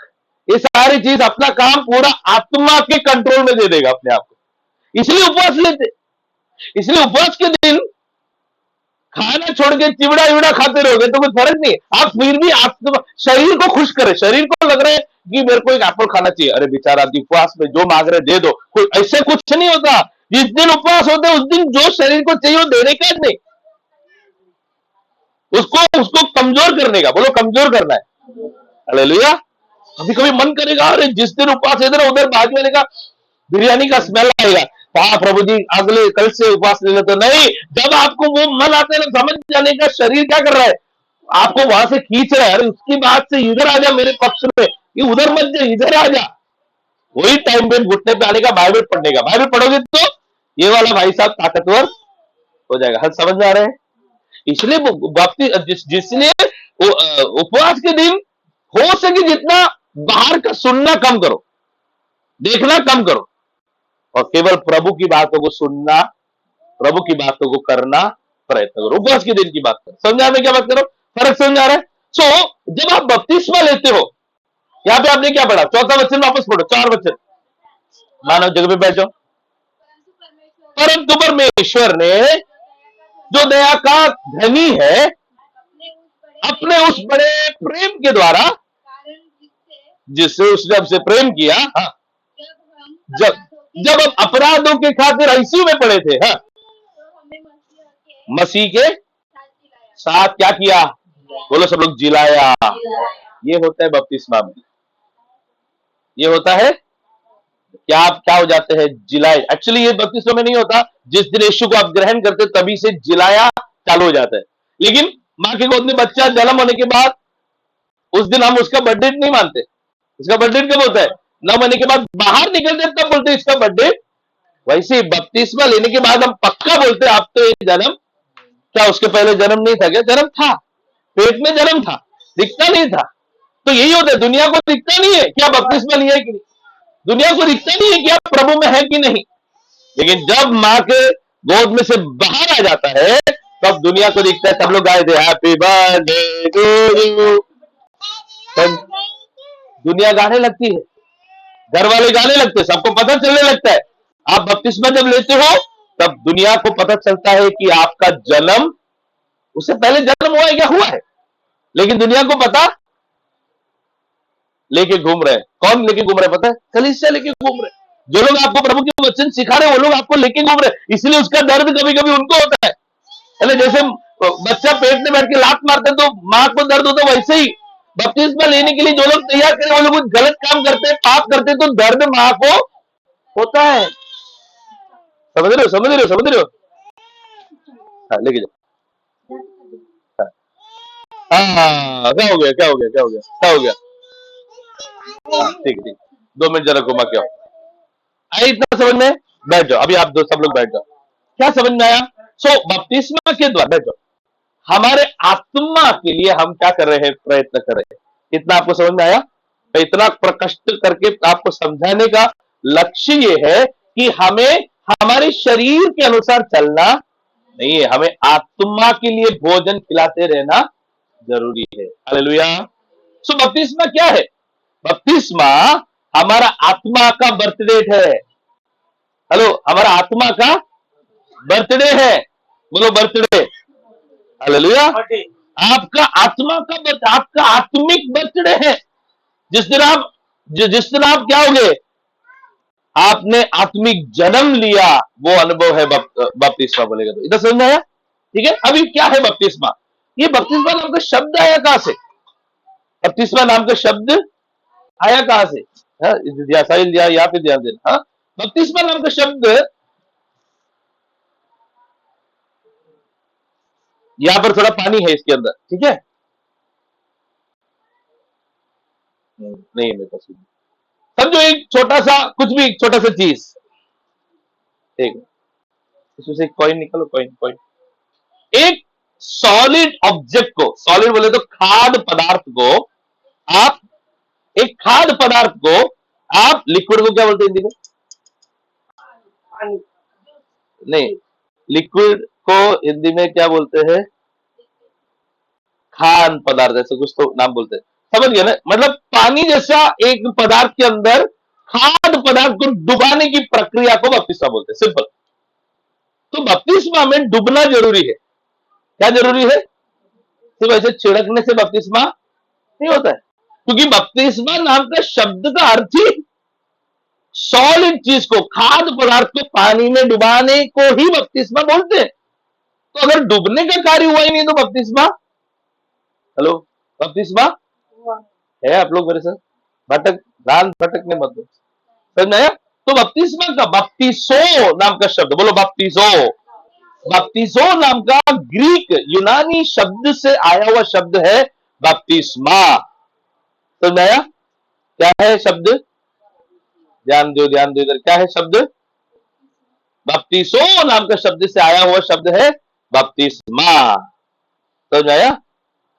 ये सारी चीज अपना काम पूरा आत्मा के कंट्रोल में दे देगा अपने आप को। इसलिए उपवास लेते, इसलिए उपवास के दिन खाना छोड़ के चिवड़ा विवड़ा खाते रहोगे तो कुछ फर्क नहीं। आप फिर भी आत्मा, शरीर को खुश करें। शरीर को लग रहा है कि मेरे को एक एप्पल खाना चाहिए, अरे बेचारा उपवास में जो मांग रहे दे दो, कोई ऐसे कुछ नहीं होता। जिस दिन उपवास होते उस दिन जो शरीर को चाहिए वो देने का नहीं, उसको उसको कमजोर करने का। बोलो कमजोर करना है। हालेलुया। कभी कभी मन करेगा, अरे जिस दिन उपवास है ना उधर बाजू वाले का बिरयानी का स्मेल आएगा, हाँ प्रभु जी अगले कल से उपवास ले लेते। नहीं, जब आपको वो मन आता है ना, समझ जाने का शरीर क्या कर रहा है, आपको वहां से खींच रहा है, अरे उसकी बात से इधर आ जा मेरे पक्ष में, ये उधर मत जा, इधर आ जा। वही टाइम पे घुटने पे आने का, बाइबल पढ़ने का। बाइबल पढ़ोगे तो ये वाला भाई साहब ताकतवर हो जाएगा। हर समझ में आ रहे हैं? इसलिए जिसने उपवास के दिन हो सके जितना बाहर का सुनना कम करो, देखना कम करो, और केवल प्रभु की बातों को सुनना, प्रभु की बातों को करना प्रयत्न करो। उपवास के दिन की बात करो। समझा में क्या बात करो? फर्क समझ आ रहा है? जब आप बपतिस्मा लेते हो, यहां पे आपने क्या पढ़ा? चौथा वचन वापस पढ़ो, 4 वचन, मानव जगह पे बैठो। परंतु परमेश्वर ने, जो दया का धनी है, अपने उस बड़े प्रेम के द्वारा, जिससे उसने हमसे प्रेम किया, हाँ, जब जब हम अपराधों के खातिर आईसीयू में पड़े थे, हाँ, मसीह के साथ क्या किया? बोलो सब लोग, जिलाया। ये होता है बपतिस्मा में, ये होता है क्या? आप क्या हो जाते हैं? जिलाए। एक्चुअली ये बपतिस्मा में नहीं होता, जिस दिन यीशु को आप ग्रहण करते तभी से जिलाया चालू हो जाता है। लेकिन मां के गोद में बच्चा जन्म होने के बाद उस दिन हम उसका बर्थडे नहीं मानते। उसका बर्थडे कब होता है? 9 महीने के बाद बाहर निकलते तब बोलते हैं इसका बर्थडे। वैसे बपतिस्मा लेने के बाद हम पक्का बोलते हैं आप तो ये जन्म, क्या उसके पहले जन्म नहीं था? क्या जन्म था, पेट में जन्म था, दिखता नहीं था। तो यही होता है, दुनिया को दिखता नहीं है क्या बपतिस्मा लिया है कि नहीं, दुनिया को दिखता नहीं है कि आप प्रभु में है कि नहीं। लेकिन जब मां के गोद में से बाहर आ जाता है तब दुनिया को दिखता है। सब लोग गाए थे हैप्पी बर्थडे टू यू, दुनिया गाने लगती है, घर वाले गाने लगते हैं, सबको पता चलने लगता है। आप बपतिस्मा जब लेते हो तब दुनिया को पता चलता है कि आपका जन्म, उससे पहले जन्म हुआ है क्या? हुआ है, लेकिन दुनिया को पता लेके घूम रहे हैं। कौन लेके घूम रहे हैं पता है? कलीसिया लेके घूम रहे हैं। जो लोग आपको प्रभु के वचन सिखा रहे हैं वो लोग आपको लेके घूम रहे हैं। इसलिए उसका दर्द कभी कभी उनको होता है। जैसे बच्चा पेट में बैठ के लात मारते हैं तो मां को दर्द होता है, वैसे ही बपतिस्मा लेने के लिए जो लोग तैयार करें वो लोग कुछ गलत काम करते हैं, पाप करते हैं, तो दर्द मां को होता है। समझ रहे हो? समझ रहे हो? समझ रहे हो? हाँ, लेके जाओ। हाँ, क्या हो गया? क्या हो गया? क्या हो गया? क्या हो गया? हाँ, ठीक ठीक, 2 मिनट जरा घुमा के आओ। आया इतना समझ में? बैठ जाओ अभी, आप दो सब लोग बैठ जाओ। क्या समझ में आया? बपतिस्मा के द्वारा, बैठ जाओ, हमारे आत्मा के लिए हम क्या कर रहे हैं? प्रयत्न कर रहे हैं। इतना आपको समझ में आया? तो इतना प्रकष्ट करके आपको समझाने का लक्ष्य ये है कि हमें हमारे शरीर के अनुसार चलना नहीं है, हमें आत्मा के लिए भोजन खिलाते रहना जरूरी है। हालेलुया। बपतिस्मा क्या है? बपतिस्मा हमारा आत्मा का बर्थडे है। हेलो, हमारा आत्मा का बर्थडे है। बोलो बर्थडे। हालेलुया। आपका आत्मा का आपका आत्मिक बर्थडे है। जिस दिन आप क्या होगे? आपने आत्मिक जन्म लिया, वो अनुभव है बपतिस्मा बोलेगा तो। इधर समझ में आया? ठीक है। अभी क्या है बपतिस्मा? ये बपतिस्मा नाम का शब्द आया कहां से? बपतिस्मा नाम का शब्द आया कहां से? साहिल यहाँ पे ध्यान देना। हाँ, बपतिस्मा नाम का शब्द यहां पर थोड़ा पानी है इसके अंदर, ठीक है? नहीं मेरे पास समझो, एक छोटा सा कुछ भी, एक छोटा सा चीज, ठीक है, इसमें से कॉइन निकालो, कॉइन। एक सॉलिड ऑब्जेक्ट को, सॉलिड बोले तो खाद्य पदार्थ को आप एक खाद्य पदार्थ को आप लिक्विड को क्या बोलते हैं हिंदी में? नहीं, लिक्विड को हिंदी में क्या बोलते हैं? खाद्य पदार्थ, ऐसे कुछ तो नाम बोलते हैं, समझ गए ना? मतलब पानी जैसा एक पदार्थ के अंदर खाद्य पदार्थ को डुबाने की प्रक्रिया को बपतिस्मा बोलते हैं, सिंपल। तो बपतिस्मा में डूबना जरूरी है। क्या जरूरी है? सिर्फ ऐसे छिड़कने से बपतिस्मा नहीं होता है, क्योंकि बपतिस्मा नाम का शब्द का अर्थ ही सॉलिड चीज को, खाद्य पदार्थ को पानी में डुबाने को ही बपतिस्मा बोलते हैं। तो अगर डूबने का कार्य हुआ ही नहीं तो बपतिस्मा, हेलो, बपतिस्मा है? आप लोग मेरे साथ भटक रान भटकने मत दो, समझ में आया? तो बपतिस्मा का बपतिसो नाम का शब्द, बोलो बपतिसो। बपतिसो नाम का ग्रीक यूनानी शब्द से आया हुआ शब्द है बपतिस्मा। समझ में आया? क्या है शब्द? ध्यान दो इधर, क्या है शब्द? बपतिसो नाम का शब्द से आया हुआ शब्द है बपतिस्मा। समझ में आया?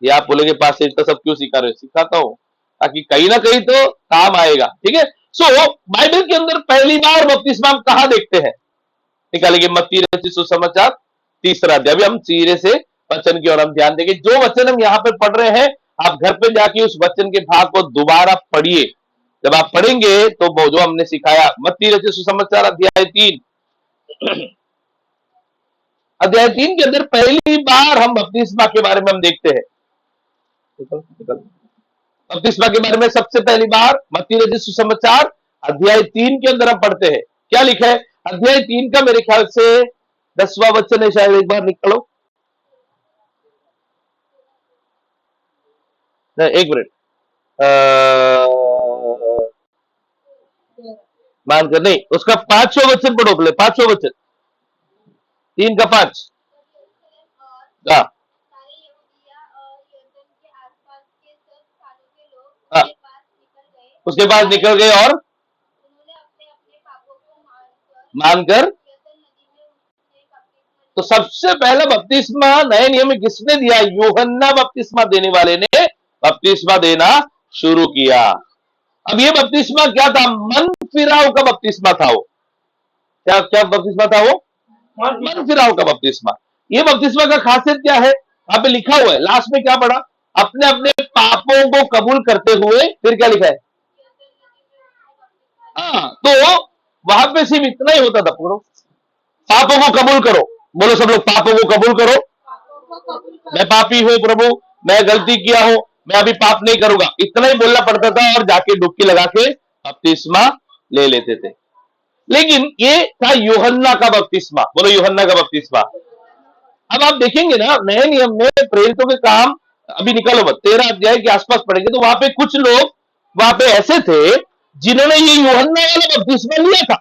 ये आप बोलेंगे पास तो सब क्यों सिखा रहे हो? सिखाता हूं ताकि कहीं ना कहीं तो काम आएगा, ठीक है? सो बाइबल के अंदर पहली बार बपतिस्मा हम कहां देखते हैं? निकालेंगे मत्ती रचित सुसमाचार 3 अध्याय। अभी हम सीधे से वचन की ओर हम ध्यान देंगे। जो वचन हम यहाँ पे पढ़ रहे हैं, आप घर पे जाके उस वचन के भाग को दोबारा पढ़िए। जब आप पढ़ेंगे तो जो हमने सिखाया, मत्ती रचित सुसमाचार अध्याय 3 के अंदर पहली बार हम बपतिस्मा के बारे में हम देखते हैं। बपतिस्मा के बारे में सबसे पहली बार मत्ती रचित सुसमाचार अध्याय 3 के अंदर हम पढ़ते हैं। क्या लिखा है? अध्याय 3 का मेरे ख्याल से 10वां वचन है, शायद एक बार निकालो। एक मिनट, मानकर नहीं, उसका 5वां वचन पढ़ो पहले, 5वां वचन, 3 का 5। हाँ हाँ, उसके बाद निकल गए और मानकर। तो सबसे पहला बपतिस्मा नए नियम में किसने दिया? यूहन्ना बपतिस्मा देने वाले ने बपतिस्मा देना शुरू किया। अब ये बपतिस्मा क्या था? मन फिराव का बपतिस्मा था वो। क्या क्या बपतिस्मा था वो? मन फिराव का बपतिस्मा। ये बपतिस्मा का खासियत क्या है? वहां पे लिखा हुआ है, लास्ट में क्या पढ़ा? अपने अपने पापों को कबूल करते हुए, फिर क्या लिखा है? हाँ, तो वहां पे सिर्फ इतना ही होता था, पढ़ो, पापों को कबूल करो। बोलो सब लोग, पापों को कबूल करो। मैं पापी हूं प्रभु, मैं गलती किया हूं, मैं अभी पाप नहीं करूंगा, इतना ही बोलना पड़ता था और जाके डुबकी लगा के बपतिस्मा ले लेते थे। लेकिन ये था यूहन्ना का बपतिस्मा। बोलो यूहन्ना का बपतिस्मा। अब आप देखेंगे ना, नए नियम में प्रेरितों के काम, अभी निकालो मत, 13 अध्याय के आसपास पढ़ेंगे तो वहां पे कुछ लोग वहां पे ऐसे थे जिन्होंने ये यूहन्ना वाला बपतिस्मा लिया था।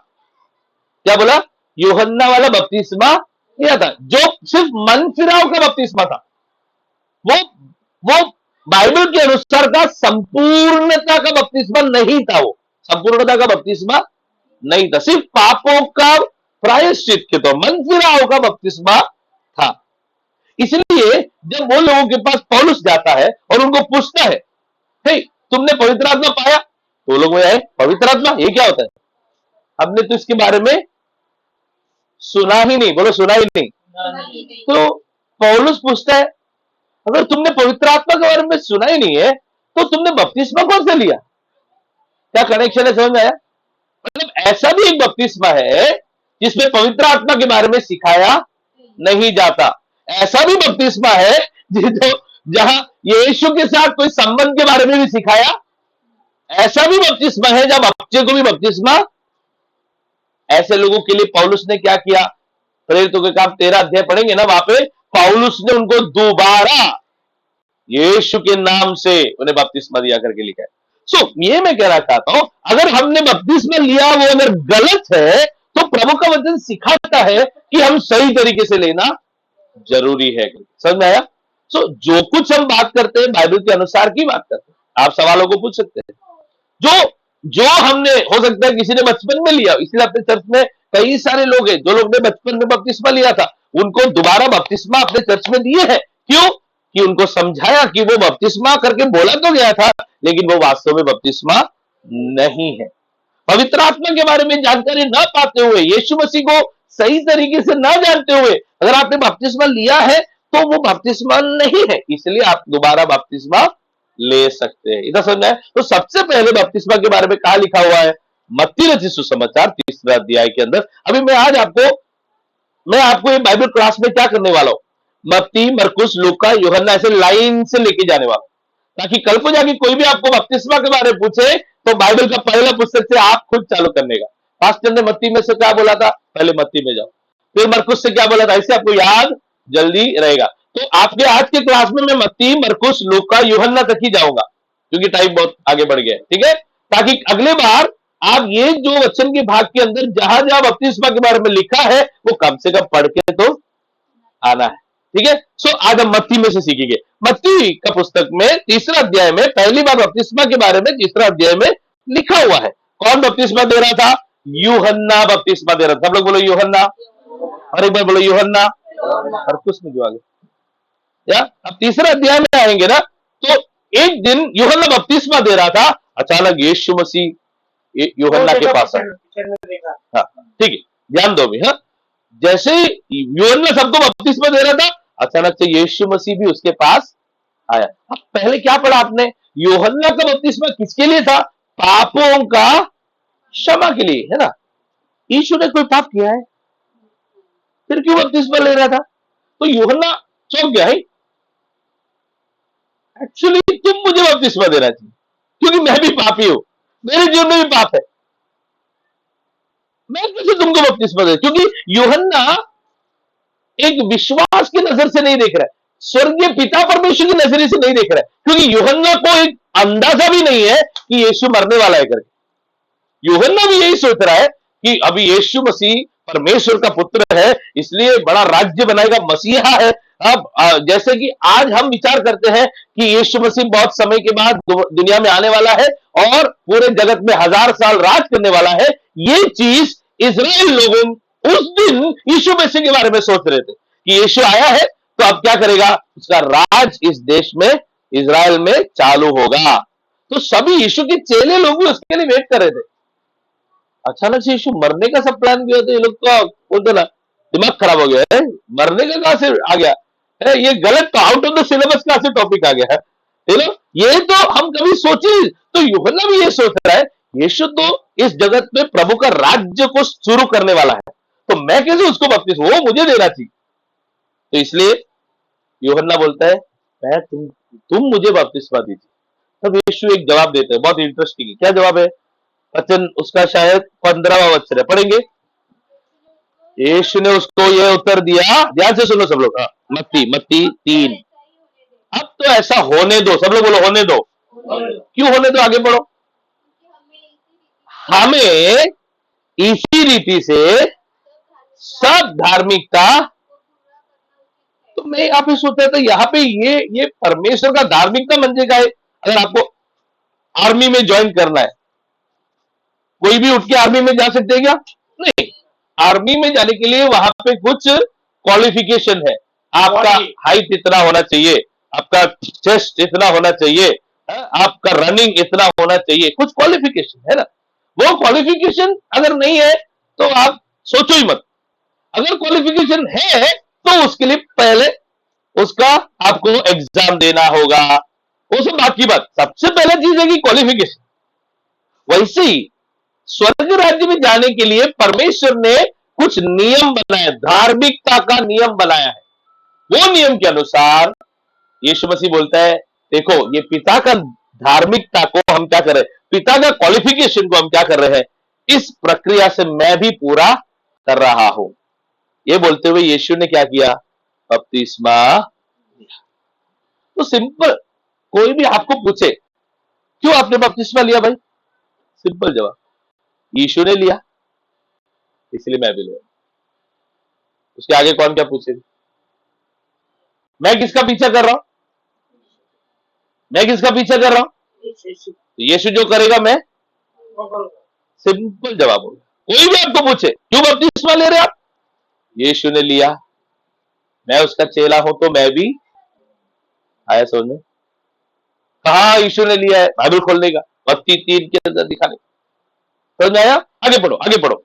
क्या बोला? यूहन्ना वाला बपतिस्मा लिया था, जो सिर्फ मन फिराव का बपतिस्मा था। वो वो बाइबल के अनुसार का संपूर्णता का बपतिस्मा नहीं था। वो संपूर्णता का बपतिस्मा नहीं था, सिर्फ पापों का प्रायश्चित के तो मन फिराव का बपतिस्मा था। इसलिए जब वो लोगों के पास पौलुस जाता है और उनको पूछता है, हे तुमने पवित्र आत्मा पाया? तो लोग आए, पवित्र आत्मा ये क्या होता है? हमने तो इसके बारे में सुना ही नहीं। बोलो सुना ही नहीं। तो पौलुस पूछता है, अगर तुमने पवित्र आत्मा के बारे में सुना ही नहीं है तो तुमने बपतिस्मा कौन से लिया? क्या कनेक्शन है? समझ में आया? मतलब ऐसा भी एक बपतिस्मा है जिसमें पवित्र आत्मा के बारे में सिखाया नहीं जाता। ऐसा भी बपतिस्मा है जहां यीशु के साथ कोई संबंध के बारे में भी सिखाया। ऐसा भी बपतिस्मा है जब बच्चे को भी बपतिस्मा। ऐसे लोगों के लिए पौलुस ने क्या किया? प्रेरितों के काम 13 अध्याय पढ़ेंगे ना, वहां पे पौलुस ने उनको दोबारा यीशु के नाम से उन्हें बपतिस्मा दिया करके लिखा है। सो ये मैं कहना चाहता हूं, अगर हमने बपतिस्मा लिया वो अगर गलत है तो प्रभु का वचन सिखाता है कि हम सही तरीके से लेना जरूरी है। समझ में आया? सो जो कुछ हम बात करते हैं बाइबल के अनुसार की बात करते हैं। आप सवालों को पूछ सकते हैं। जो जो हमने, हो सकता है किसी ने बचपन में लिया, इसलिए अपने चर्च में कई सारे लोग हैं जो लोग ने बचपन में बपतिस्मा लिया था, उनको दोबारा बपतिस्मा अपने चर्च में दिए हैं। क्यों? कि उनको समझाया कि वो बपतिस्मा करके बोला तो गया था, लेकिन वो वास्तव में बपतिस्मा नहीं है। पवित्र आत्मा के बारे में जानकारी न पाते हुए, यीशु मसीह को सही तरीके से न जानते हुए अगर आपने बपतिस्मा लिया है तो वो बपतिस्मा नहीं है, इसलिए आप दोबारा बपतिस्मा ले सकते हैं। इधर समझना है। तो सबसे पहले बपतिस्मा के बारे में कहा लिखा हुआ है? मत्ती रचित सुसमाचार 3 अध्याय के अंदर। अभी मैं आपको ये बाइबल क्लास में क्या करने वाला हूं, मत्ती, मरकुस, लूका, यूहन्ना ऐसे लाइन से लेके जाने वाला, ताकि कल को जाके कोई भी आपको बपतिस्मा के बारे में पूछे तो बाइबल का पहला पुस्तक से आप खुद चालू करने का। पास्टर ने मत्ती में से क्या बोला था, पहले मत्ती में जाओ, फिर मरकुस से क्या बोला था, इससे आपको याद जल्दी रहेगा। तो आपके आज के क्लास में मैं मत्ती, मरकुस, लूका, यूहन्ना तक ही जाऊंगा, क्योंकि टाइम बहुत आगे बढ़ गया है, ठीक है, ताकि अगले बार आप ये जो वचन के भाग के अंदर जहां जहां बपतिस्मा के बारे में लिखा है वो कम से कम पढ़ के तो आना है, ठीक है। सो आज हम मत्ती में से सीखेंगे। मत्ती का पुस्तक में 3 अध्याय में पहली बार बपतिस्मा के बारे में 3 अध्याय में लिखा हुआ है। कौन बपतिस्मा दे रहा था? यूहन्ना बपतिस्मा दे रहा था। सब लोग बोलो यूहन्ना, और एक बार बोलो यूहन्ना, और कुछ नहीं जो आगे या अब 3 अध्याय में आएंगे ना, तो एक दिन यूहन्ना बपतिस्मा दे रहा था, अचानक यीशु मसीह यूहन्ना के पास आया। हाँ, ठीक है, ध्यान दो भी। हाँ, जैसे यूहन्ना सबको बपतिस्मा दे रहा था, अचानक से यीशु मसीह भी उसके पास आया। अब पहले क्या पढ़ा आपने? यूहन्ना का बपतिस्मा किसके लिए था? पापों का क्षमा के लिए, है ना। यीशु ने कोई पाप किया है, फिर क्यों बपतिस्मा ले रहा था? तो यूहन्ना चौंक गया है, एक्चुअली तुम मुझे बपतिस्मा देना चाहिए, क्योंकि मैं भी पापी हूं, मेरे जीवन में भी पाप है, मैं कैसे तुमको बपतिस्मा दे? क्योंकि यूहन्ना एक विश्वास की नजर से नहीं देख रहा है, स्वर्गीय पिता परमेश्वर की नजरिए से नहीं देख रहा है, क्योंकि यूहन्ना को एक अंदाजा भी नहीं है कि यीशु मरने वाला है करके। यूहन्ना भी यही सोच रहा है कि अभी यीशु मसीह परमेश्वर का पुत्र है, इसलिए बड़ा राज्य बनाएगा, मसीहा है। अब जैसे कि आज हम विचार करते हैं कि यीशु मसीह बहुत समय के बाद दुनिया में आने वाला है और पूरे जगत में 1000 साल राज करने वाला है, ये चीज इजराइल लोगों उस दिन यीशु मसीह के बारे में सोच रहे थे कि यीशु आया है तो अब क्या करेगा, उसका राज इस देश में इजराइल में चालू होगा। तो सभी यीशु के चेले लोग भी उसके लिए वेट कर रहे थे। अचानक से यीशु मरने का सब प्लान किया, तो ये लोग तो बोलते ना दिमाग खराब हो गया है, मरने का कहां से आ गया है, ये गलत, तो आउट ऑफ द सिलेबस कहां से टॉपिक आ गया है, ये तो हम कभी सोचे। तो यूहन्ना भी ये सोच रहा है, यीशु तो इस जगत में प्रभु का राज्य को शुरू करने वाला है, तो मैं कैसे उसको बपतिस्मा, वो मुझे देना चाहिए। तो इसलिए यूहन्ना बोलता है, मैं तुम मुझे बपतिस्मा दीजिए। तब यीशु एक जवाब देते हैं, बहुत इंटरेस्टिंग है। क्या जवाब है? वचन उसका शायद 15वां वचन है, पढ़ेंगे। यीशु ने उसको यह उत्तर दिया, ध्यान से सुनो सब लोग। मत्ती 3। अब तो ऐसा होने दो, सब लोग बोलो होने दो। क्यों होने दो? आगे बढ़ो। हमें इसी रीति से सब धार्मिकता, तो मैं यहाँ पे सोचता था, यहाँ पे ये परमेश्वर का धार्मिकता मंजे का है। अगर आपको आर्मी में ज्वाइन करना है, कोई भी उठ के आर्मी में जा सकते हैं क्या? नहीं। आर्मी में जाने के लिए वहां पे कुछ क्वालिफिकेशन है। आपका हाइट इतना होना चाहिए, आपका चेस्ट इतना होना चाहिए, आपका रनिंग इतना होना चाहिए, कुछ क्वालिफिकेशन है ना। वो क्वालिफिकेशन अगर नहीं है तो आप सोचो ही मत। अगर क्वालिफिकेशन है तो उसके लिए पहले उसका आपको एग्जाम देना होगा, वो सब बाकी बात। सबसे पहले चीज है कि क्वालिफिकेशन। वैसे ही स्वर्ग राज्य में जाने के लिए परमेश्वर ने कुछ नियम बनाए, धार्मिकता का नियम बनाया है। वो नियम के अनुसार यीशु मसीह बोलता है, देखो ये पिता का धार्मिकता को हम क्या कर रहे हैं, पिता का क्वालिफिकेशन को हम क्या कर रहे हैं, इस प्रक्रिया से मैं भी पूरा कर रहा हूं। ये बोलते हुए यीशु ने क्या किया? बपतिस्मा। तो सिंपल, कोई भी आपको पूछे क्यों आपने बपतिस्मा लिया भाई, सिंपल जवाब, यीशु ने लिया इसलिए मैं भी लिया। उसके आगे कौन क्या पूछेगा? मैं किसका पीछा कर रहा हूं? मैं किसका पीछा कर रहा हूं? तो यीशु जो करेगा मैं, सिंपल जवाब होगा। कोई भी आपको पूछे क्यों बपतिस्मा ले रहे आप, यीशु ने लिया, मैं उसका चेला हूं तो मैं भी आया समझ में। कहा यीशु ने लिया है, बाइबल खोलने का, मत्ती 3 के अंदर दिखाने। समझ में आया? आगे पढ़ो, आगे पढ़ो।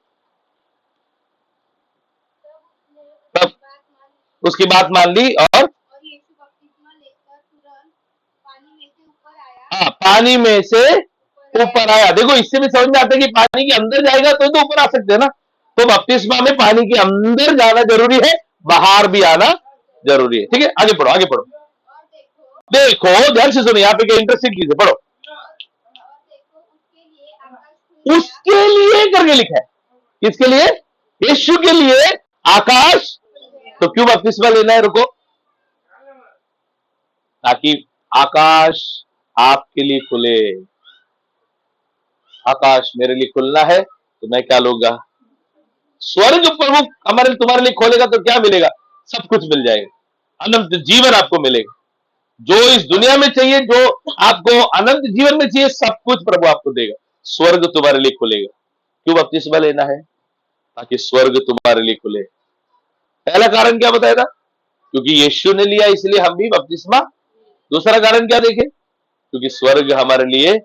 तब उसकी बात मान ली और हाँ, पानी में से ऊपर आया। देखो, इससे भी समझ में आता है कि पानी के अंदर जाएगा तो ऊपर आ सकते हैं ना। तो बपतिस्मा में पानी के अंदर जाना जरूरी है, बाहर भी आना जरूरी है। ठीक है, आगे पढ़ो, आगे पढ़ो। देखो, ध्यान से सुनो, यहाँ पे क्या इंटरेस्टिंग चीज है, पढ़ो। उसके लिए करके लिखा है। किसके लिए? यीशु के लिए आकाश। तो क्यों बपतिस्मा लेना है? रुको, ताकि आकाश आपके लिए खुले। आकाश मेरे लिए खुलना है तो मैं क्या लूंगा? स्वर्ग प्रभु हमारे तुम्हारे लिए खोलेगा तो क्या मिलेगा? सब कुछ मिल जाएगा, अनंत जीवन आपको मिलेगा। जो इस दुनिया में चाहिए, जो आपको अनंत जीवन में चाहिए, सब कुछ प्रभु आपको देगा। स्वर्ग तुम्हारे लिए खुलेगा। क्यों बपतिस्मा लेना है? ताकि स्वर्ग तुम्हारे लिए खुले। पहला कारण क्या बताया था? क्योंकि यीशु ने लिया इसलिए हम भी बपतिस्मा। दूसरा कारण क्या देखे? क्योंकि स्वर्ग हमारे लिए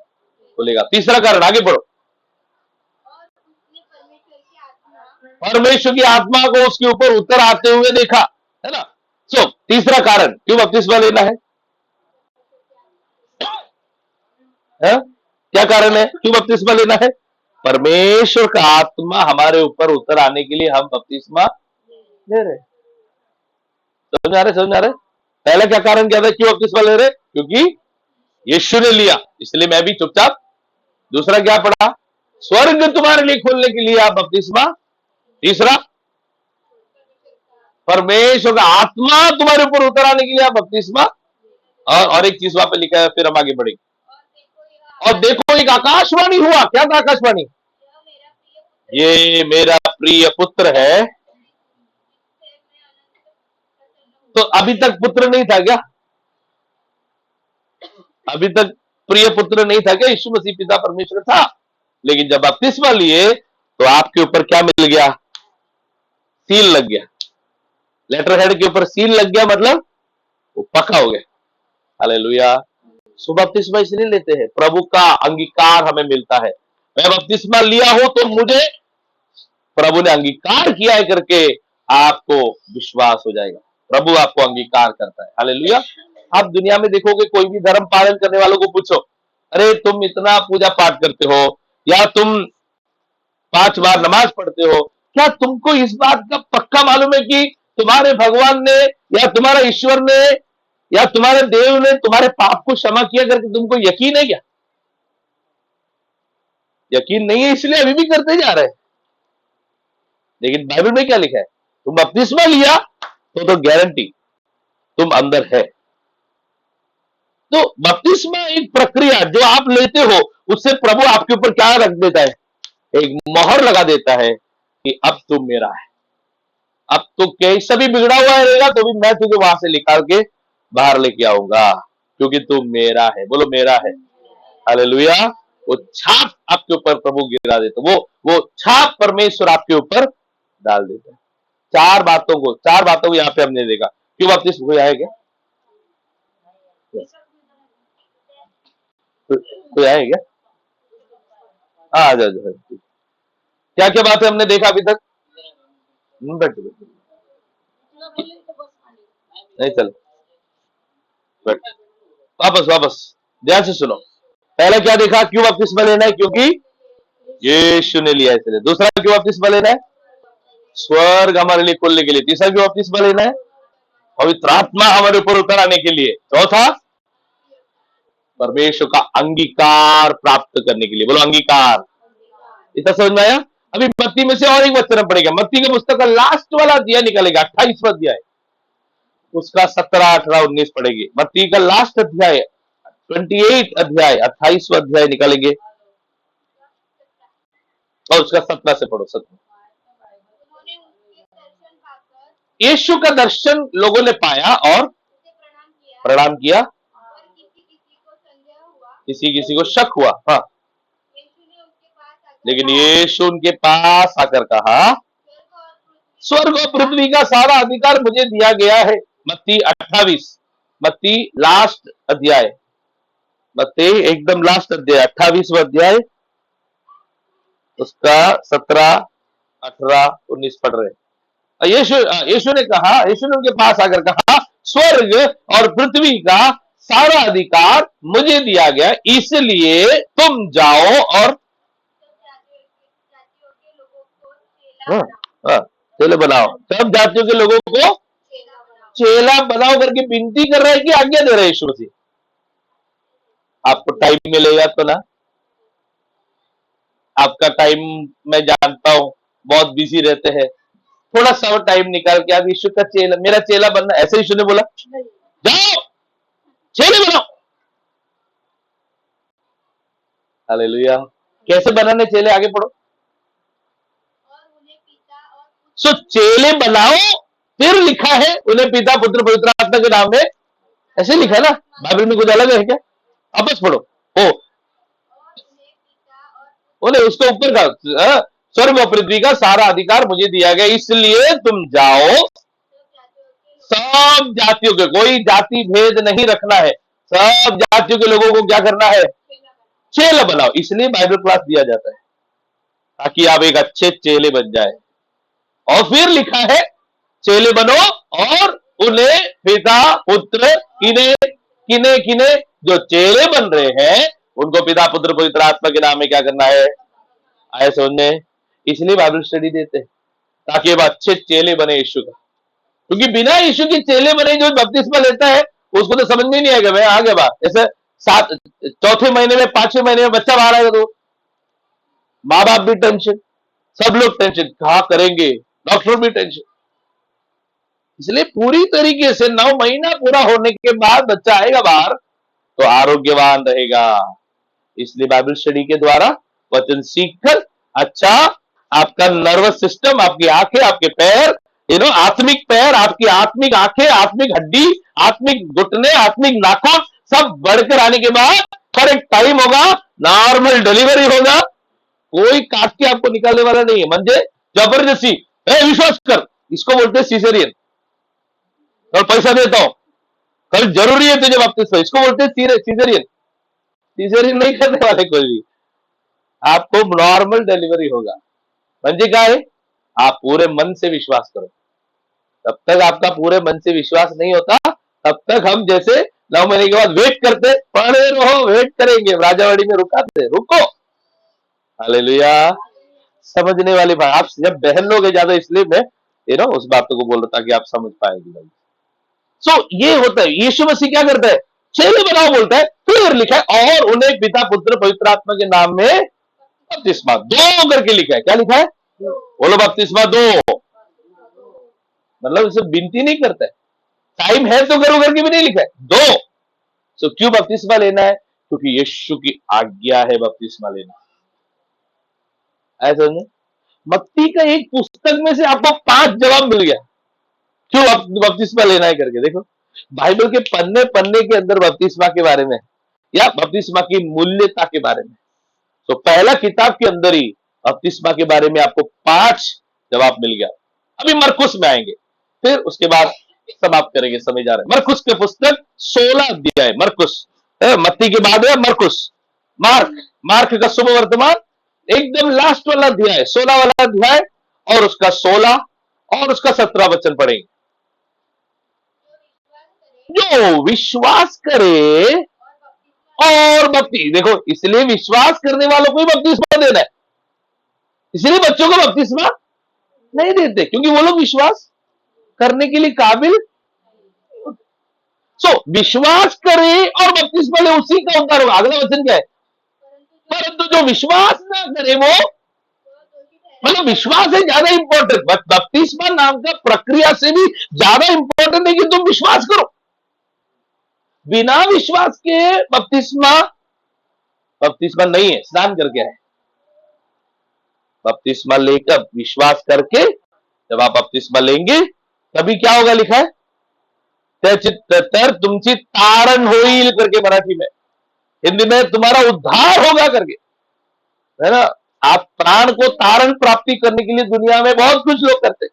खुलेगा। तीसरा कारण, आगे बढ़ो। परमेश्वर की आत्मा को उसके ऊपर उतर आते हुए देखा, है ना। सो तीसरा कारण क्यों बपतिस्मा लेना है? क्या कारण है क्यों बपतिस्मा लेना है? परमेश्वर का आत्मा हमारे ऊपर उतर आने के लिए हम बपतिस्मा ले रहे। समझ आ रहे? समझ आ रहे? पहला क्या कारण क्या था क्यों बपतिस्मा ले रहे? क्योंकि यीशु ने लिया इसलिए मैं भी चुपचाप। दूसरा क्या पढ़ा? स्वर्ग तुम्हारे लिए खोलने के लिए आप बपतिस्मा। तीसरा, परमेश्वर का आत्मा तुम्हारे ऊपर उतर आने के लिए आप बपतिस्मा। और एक चीज वहां पे लिखा है, फिर हम आगे बढ़ेंगे। और देखो, एक आकाशवाणी हुआ। क्या था आकाशवाणी? ये मेरा प्रिय पुत्र है। तो अभी तक पुत्र नहीं था क्या? अभी तक प्रिय पुत्र नहीं था क्या? यीशु मसीह पिता परमेश्वर था। लेकिन जब बपतिस्मा लिए तो आपके ऊपर क्या मिल गया? सील लग गया। लेटर हेड के ऊपर सील लग गया, मतलब वो पक्का हो गया। हालेलुया। सो बपतिस्मा इसलिए लेते हैं, प्रभु का अंगीकार हमें मिलता है। मैं बपतिस्मा लिया हूं तो मुझे प्रभु ने अंगीकार किया है करके आपको विश्वास हो जाएगा। प्रभु आपको अंगीकार करता है। हालेलुया। आप दुनिया में देखोगे, कोई भी धर्म पालन करने वालों को पूछो, अरे तुम इतना पूजा पाठ करते हो, या तुम 5 बार नमाज पढ़ते हो, क्या तुमको इस बात का पक्का मालूम है कि तुम्हारे भगवान ने या तुम्हारा ईश्वर ने या तुम्हारे देव ने तुम्हारे पाप को क्षमा किया करके तुमको यकीन है क्या? यकीन नहीं है, इसलिए अभी भी करते जा रहे हैं। लेकिन बाइबल में क्या लिखा है? तुम बपतिस्मा लिया तो गारंटी तुम अंदर है। तो बपतिस्मा एक प्रक्रिया जो आप लेते हो, उससे प्रभु आपके ऊपर क्या रख देता है? एक मोहर लगा देता है कि अब तुम मेरा है। अब तो कैसा भी बिगड़ा हुआ रहेगा तो भी मैं तुझे वहां से निकाल के बाहर लेके आऊंगा, क्योंकि तू मेरा है। बोलो मेरा है। हालेलुया। वो छाप आपके ऊपर प्रभु गिरा देता, वो छाप परमेश्वर आपके ऊपर डाल देता है। चार बातों को यहाँ पे हमने देखा। क्यों बपतिस्मा? कोई आया क्या? कोई आया क्या? हाँ, आ जाओ। क्या क्या बातें हमने देखा अभी तक? बैठो बैठो। नहीं चल, बैठ। वापस वापस ध्यान से सुनो। पहले क्या देखा? क्यों बपतिस्मा लेना है? क्योंकि यीशु ने लिया इसलिए। दूसरा, क्यों बपतिस्मा लेना है? स्वर्ग हमारे लिए खोलने के लिए। तीसरा, क्यों बपतिस्मा लेना है? पवित्र आत्मा हमारे ऊपर उतर आने के लिए। चौथा, परमेश्वर का अंगीकार प्राप्त करने के लिए। बोलो अंगीकार। इतना समझ में आया? अभी मत्ती में से और एक वचन पड़ेगा। मत्ती के पुस्तक का लास्ट वाला अध्याय निकलेगा, 28वां अध्याय, उसका 17, 18, 19 पढ़ेगी। मत्ती का लास्ट अध्याय 28 अध्याय 28वां अध्याय निकालेंगे और उसका 17 से पढ़ो। 17 यीशु का दर्शन लोगों ने पाया और प्रणाम किया। किसी किसी को शक हुआ। हाँ, लेकिन यीशु उनके पास आकर कहा, स्वर्ग और पृथ्वी का सारा अधिकार मुझे दिया गया है। मत्ती 28, मत्ती लास्ट अध्याय मत्ती एकदम लास्ट अध्याय 28वां अध्याय, उसका 17, 18, 19 पढ़ रहे हैं। यीशु ने कहा, यीशु ने उनके पास आकर कहा, स्वर्ग और पृथ्वी का सारा अधिकार मुझे दिया गया, इसलिए तुम जाओ और हाँ, हाँ, चेले बनाओ, सब जातियों के लोगों को चेला बनाओ करके विनती कर रहे हैं कि आज्ञा दे रहे हैं यीशु मसीह। आपको टाइम मिलेगा तो ना, आपका टाइम मैं जानता हूं बहुत बिजी रहते हैं, थोड़ा सा टाइम निकाल के आप यीशु का चेला, मेरा चेला बनना, ऐसे यीशु ने बोला जाओ चेले बनाओ। हालेलुया। कैसे बनाने चेले, आगे पढ़ो। सो चेले बनाओ, फिर लिखा है उन्हें पिता पुत्र पवित्र आत्मा के नाम में, ऐसे लिखा है ना, बाइबल में कुछ अलग है क्या? आपस पढ़ो। हो बोले उसके ऊपर का स्वर्ग और पृथ्वी का सारा अधिकार मुझे दिया गया, इसलिए तुम जाओ सब जातियों के, कोई जाति भेद नहीं रखना है, सब जातियों के लोगों को क्या करना है, चेला बनाओ। इसलिए बाइबल क्लास दिया जाता है ताकि आप एक अच्छे चेले बन जाए। और फिर लिखा है चेले बनो और उन्हें पिता पुत्र किने किने किने, जो चेले बन रहे हैं उनको पिता पुत्र पवित्र आत्मा के नाम में क्या करना है, आए समझने। इसलिए बाइबल स्टडी देते हैं ताकि अब अच्छे चेले बने यीशु का, क्योंकि बिना यीशु के चेले बने जो बपतिस्मा लेता है उसको तो समझ में नहीं आएगा, मैं आगे बात ऐसे चौथे महीने में 5वें महीने में बच्चा बाहर आएगा तो माँ बाप भी टेंशन, सब लोग टेंशन, कहा करेंगे, डॉक्टर भी टेंशन। इसलिए पूरी तरीके से 9 महीना पूरा होने के बाद बच्चा आएगा बाहर तो आरोग्यवान रहेगा। इसलिए बाइबल स्टडी के द्वारा वचन सीखकर अच्छा आपका नर्वस सिस्टम, आपकी आंखें, आपके पैर, आत्मिक पैर, आपकी आत्मिक आंखें, आत्मिक हड्डी, आत्मिक घुटने, आत्मिक नाखून सब बढ़कर आने के बाद करेक्ट टाइम होगा, नॉर्मल डिलीवरी होगा, कोई काट के आपको निकालने वाला नहीं है। म्हणजे जबरदस्ती विश्वास कर, इसको बोलते हैं सीजरियन, और पैसा देता हूं कल जरूरी है तुझे बपतिस्मा, इसको बोलते हैं सीजरियन। सीजरियन नहीं करने वाले कोई भी, आपको नॉर्मल डिलीवरी होगा। म्हणजे काय है, आप पूरे मन से विश्वास करो। तब तक आपका पूरे मन से विश्वास नहीं होता तब तक हम जैसे 9 महीने के बाद वेट करते, पढ़े रहो, वेट करेंगे, राजावाड़ी में रुकाते, रुको। हालेलुया। समझने वाली बात, आप जब बहन लोग है ज्यादा, इसलिए मैं उस बातों को बोल रहा था कि आप समझ पाएंगे भाई। सो ये होता है, यीशु मसीह क्या करता है, चेले बनाओ बोलता है, फिर लिखा है और उन्हें पिता पुत्र पवित्र आत्मा के नाम में बपतिस्मा दो करके लिखा है। क्या लिखा है, बोलो बपतिस्मा दो। मतलब इसे विनती नहीं करता है, टाइम है तो करो करके भी नहीं लिखा है, दो। सो क्यों बपतिस्मा लेना है, क्योंकि यीशु की आज्ञा है बपतिस्मा लेना। ऐसा नहीं, मत्ती का एक पुस्तक में से आपको 5 जवाब मिल गया क्यों बपतिस्मा लेना है करके। देखो बाइबल के पन्ने पन्ने के अंदर बपतिस्मा के बारे में या बपतिस्मा की मूल्यता के बारे में, तो पहला किताब के अंदर ही बपतिस्मा के बारे में आपको 5 जवाब मिल गया। अभी मरकुस में आएंगे, फिर उसके बाद समाप्त करेंगे, समझ आ रहे हैं। मरकुस के पुस्तक 16 अध्याय, मरकुस मत्ती के बाद है मरकुस, मार्क का शुभ वर्तमान एकदम लास्ट वाला अध्याय 16 वाला अध्याय, और उसका 16 और उसका 17 वचन पढ़ेंगे। जो विश्वास करे और भक्ति, देखो इसलिए विश्वास करने वालों को ही बपतिस्मा देना है, इसलिए बच्चों को बपतिस्मा नहीं देते क्योंकि वो लोग विश्वास करने के लिए काबिल। सो विश्वास करे और बपतिस्मा ले, उसी का उद्धार होगा। अगला वचन क्या है, परंतु जो विश्वास ना करे वो, मतलब विश्वास है ज्यादा इंपॉर्टेंट, बपतिस्मा नाम का प्रक्रिया से भी ज्यादा इंपॉर्टेंट है कि तुम विश्वास करो। बिना विश्वास के बपतिस्मा नहीं है, स्नान करके है। बपतिस्मा लेकर विश्वास करके जब आप बपतिस्मा लेंगे तभी क्या होगा, लिखा है तर तुमची तारण होईल करके मराठी में, हिंदी में तुम्हारा उद्धार होगा करके, है ना। आप प्राण को तारण प्राप्ति करने के लिए दुनिया में बहुत कुछ लोग करते हैं,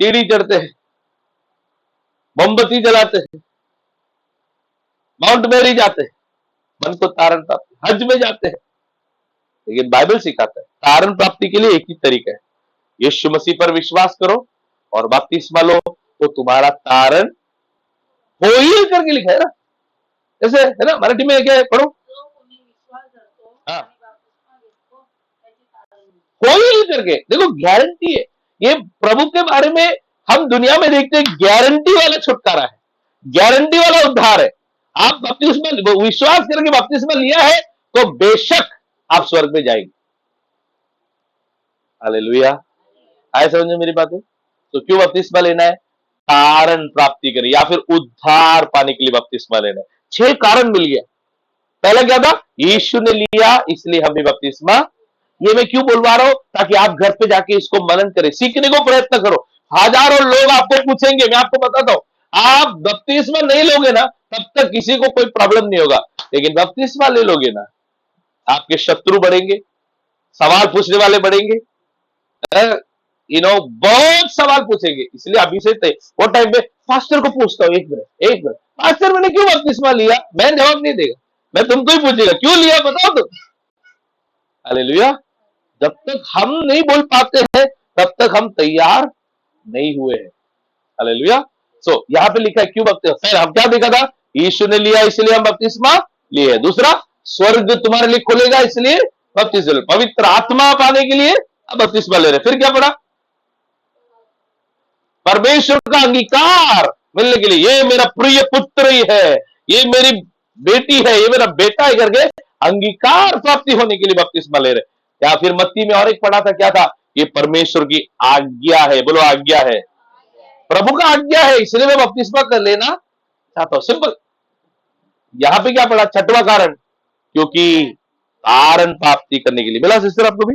सीढ़ी चढ़ते हैं, मोमबत्ती जलाते हैं, माउंट मेरी जाते हैं, मन को तारण प्राप्ति, हज में जाते हैं, लेकिन बाइबल सिखाता है तारण प्राप्ति के लिए एक ही तरीका है, यीशु मसीह पर विश्वास करो और बपतिस्मा लो, तो तुम्हारा तारण हो ही करके लिखा है ना, ऐसे है ना, मराठी में क्या है, पढ़ो। हाँ, हो ही करके, देखो गारंटी है, ये प्रभु के बारे में हम दुनिया में देखते हैं, गारंटी वाला छुटकारा है, गारंटी वाला उद्धार है। आप बपतिस्मा विश्वास करके बपतिस्मा लिया है तो बेशक आप स्वर्ग में जाएंगे। हालेलुया, आए समझ में मेरी बातें? तो क्यों बपतिस्मा लेना है? तारण प्राप्ति करें या फिर उद्धार पाने के लिए बपतिस्मा लेना है। 6 कारण मिल गया। पहला क्या था? यीशु ने लिया इसलिए हम भी बपतिस्मा। ये मैं क्यों बोलवा रहा हूं? ताकि आप घर पे जाके इसको मनन करें, सीखने को प्रयत्न करो। हजारों लोग आपको पूछेंगे, मैं आपको बताता हूं, आप बपतिस्मा नहीं लोगे ना तब तक किसी को कोई प्रॉब्लम नहीं होगा, लेकिन बपतिस्मा ले लोगे ना, आपके शत्रु बढ़ेंगे, सवाल पूछने वाले बढ़ेंगे, बहुत सवाल पूछेंगे। इसलिए अभी से वो टाइम पे पास्टर को पूछता हूं, 1 मिनट पास्टर मैंने क्यों बपतिस्मा लिया? मैं जवाब नहीं देगा, मैं तुमको ही पूछेगा क्यों लिया, बताओ तुम। हालेलुया। जब तक हम नहीं बोल पाते हैं तब तक हम तैयार नहीं हुए हैं। हालेलुया। सो यहाँ पे लिखा है क्यों बपतिस्मा, हम क्या देखा था? यीशु ने लिया इसलिए हम बपतिस्मा लिए। दूसरा, स्वर्ग तुम्हारे लिए खुलेगा इसलिए बपतिस्मा, पवित्र आत्मा पाने के लिए अब बपतिस्मा ले रहे। फिर क्या पढ़ा? परमेश्वर का अंगीकार मिलने के लिए, ये मेरा प्रिय पुत्र ही है, ये मेरी बेटी है, ये मेरा बेटा है करके अंगीकार प्राप्ति होने के लिए बपतिस्मा ले रहे। या फिर मत्ती में और एक पढ़ा था, क्या था? ये परमेश्वर की आज्ञा है, बोलो आज्ञा है, प्रभु का आज्ञा है, इसलिए मैं बपतिस्मा कर लेना चाहता हूं। सिंपल। यहां पे क्या पढ़ा? 6वां कारण, क्योंकि तारण प्राप्ति करने के लिए। मिला सिस्टर आपको भी,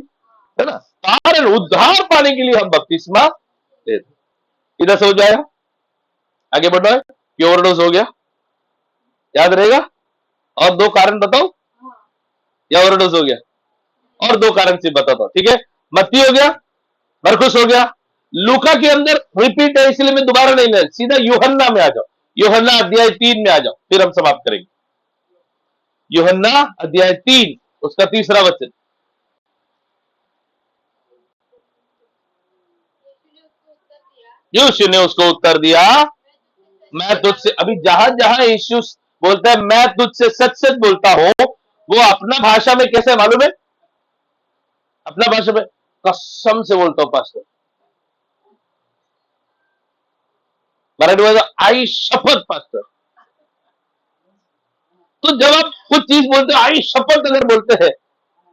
है ना? तारण, उद्धार पाने के लिए हम बपतिस्मा लेते। इधर से हो जाएगा, आगे बढ़ना है कि ओवरडोज हो गया, याद रहेगा? और 2 कारण बताओ, या ओवरडोज हो गया? और 2 कारण से बताता हूं, ठीक है? मत्ती हो गया, मरकुस हो गया, लूका के अंदर रिपीट है इसलिए मैं दोबारा नहीं ले, सीधा यूहन्ना में आ जाओ, यूहन्ना अध्याय 3 में आ जाओ, फिर हम समाप्त करेंगे। यूहन्ना अध्याय 3 उसका 3रा वचन। यीशु ने उसको उत्तर दिया, मैं तुझसे, अभी जहां जहां यीशु बोलता है मैं तुझसे सच सच बोलता हूं, वो अपना भाषा में कैसे मालूम है? अपना भाषा में कसम से बोलता हूं पास्टर, मराठी में आई शपथ पास्टर। तो जब आप कुछ चीज बोलते हो, आई शपथ अगर बोलते हैं,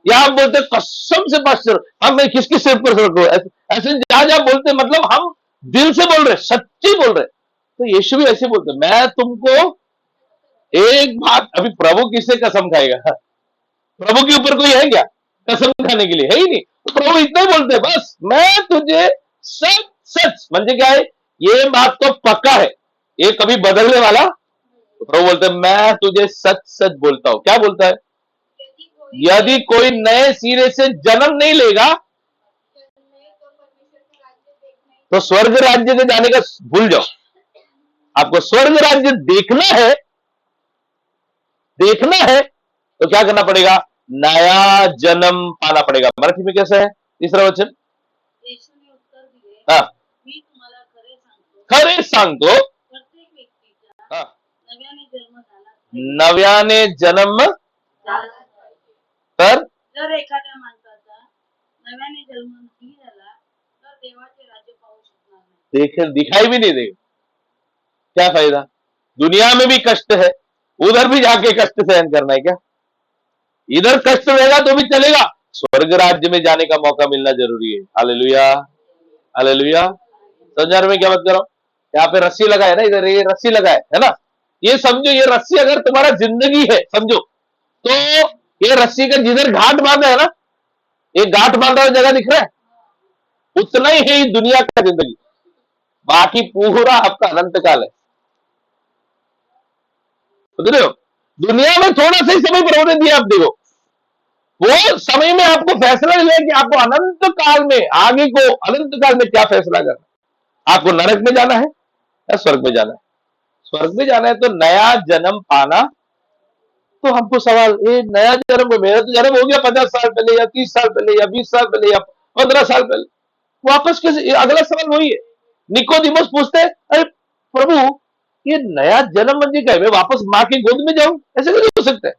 या आप बोलते हैं कसम से पास्टर, हम मैं किसके सिर पर रखो, ऐसे जहां जहां बोलते हैं, मतलब हम दिल से बोल रहे, सच्ची बोल रहे। तो यीशु भी ऐसे बोलते, मैं तुमको एक बात, अभी प्रभु किससे कसम खाएगा? प्रभु के ऊपर कोई है क्या कसम खाने के लिए? है ही नहीं। तो प्रभु इतना ही बोलते हैं, बस मैं तुझे सच सच, म्हणजे क्या है? ये बात तो पक्का है, ये कभी बदलने वाला। तो प्रभु बोलते हैं मैं तुझे सच सच बोलता हूं। क्या बोलता है? यदि कोई नए सिरे से जन्म नहीं लेगा तो स्वर्ग राज्य में जाने का भूल जाओ। आपको स्वर्ग राज्य देखना है, देखना है तो क्या करना पड़ेगा? नया जन्म पाना पड़ेगा। मराठी में कैसा है 3रा वचन? हाँ, खरे सांगतो, हाँ, नव्याने जन्म तर जर एखाद्या माणसाचा नव्याने जन्म नाही झाला तर देवाचे राज्य पाहू शकणार नाही। दिखाई भी नहीं देगा, क्या फायदा? दुनिया में भी कष्ट है, उधर भी जाके कष्ट सहन करना है क्या? इधर कष्ट रहेगा तो भी चलेगा, स्वर्ग राज्य में जाने का मौका मिलना जरूरी है। Hallelujah, hallelujah. संसार में क्या बात कर रहा हूं? यहाँ पे रस्सी लगा है ना, इधर ये रस्सी लगा है ना? ये समझो, ये रस्सी अगर तुम्हारा जिंदगी है समझो, तो ये रस्सी का जिधर घाट बांधा है ना, ये घाट बांधा हुआ जगह दिख रहा है, उतना ही है दुनिया का जिंदगी, बाकी पूरा आपका अनंत काल है। समझ रहे हो? दुनिया में थोड़ा सा ही समय प्रभु ने दिया, आप देखो वो समय में आपको फैसला लिया कि आपको अनंत काल में, आगे को अनंत काल में क्या फैसला करना। आपको नरक में जाना है या स्वर्ग में जाना है? स्वर्ग में जाना है तो नया जन्म पाना तो हमको सवाल, ये नया जन्म को, मेरा तो जन्म हो गया 50 साल पहले या 30 साल पहले या 20 साल पहले या 15 साल पहले, वापस कैसे? अगला सवाल वही है। निकोदिमस पूछते हैं, अरे प्रभु, ये नया जन्म म्हणजे क्या? मैं वापस माँ की गोद में जाऊं? ऐसे कैसे हो सकता है?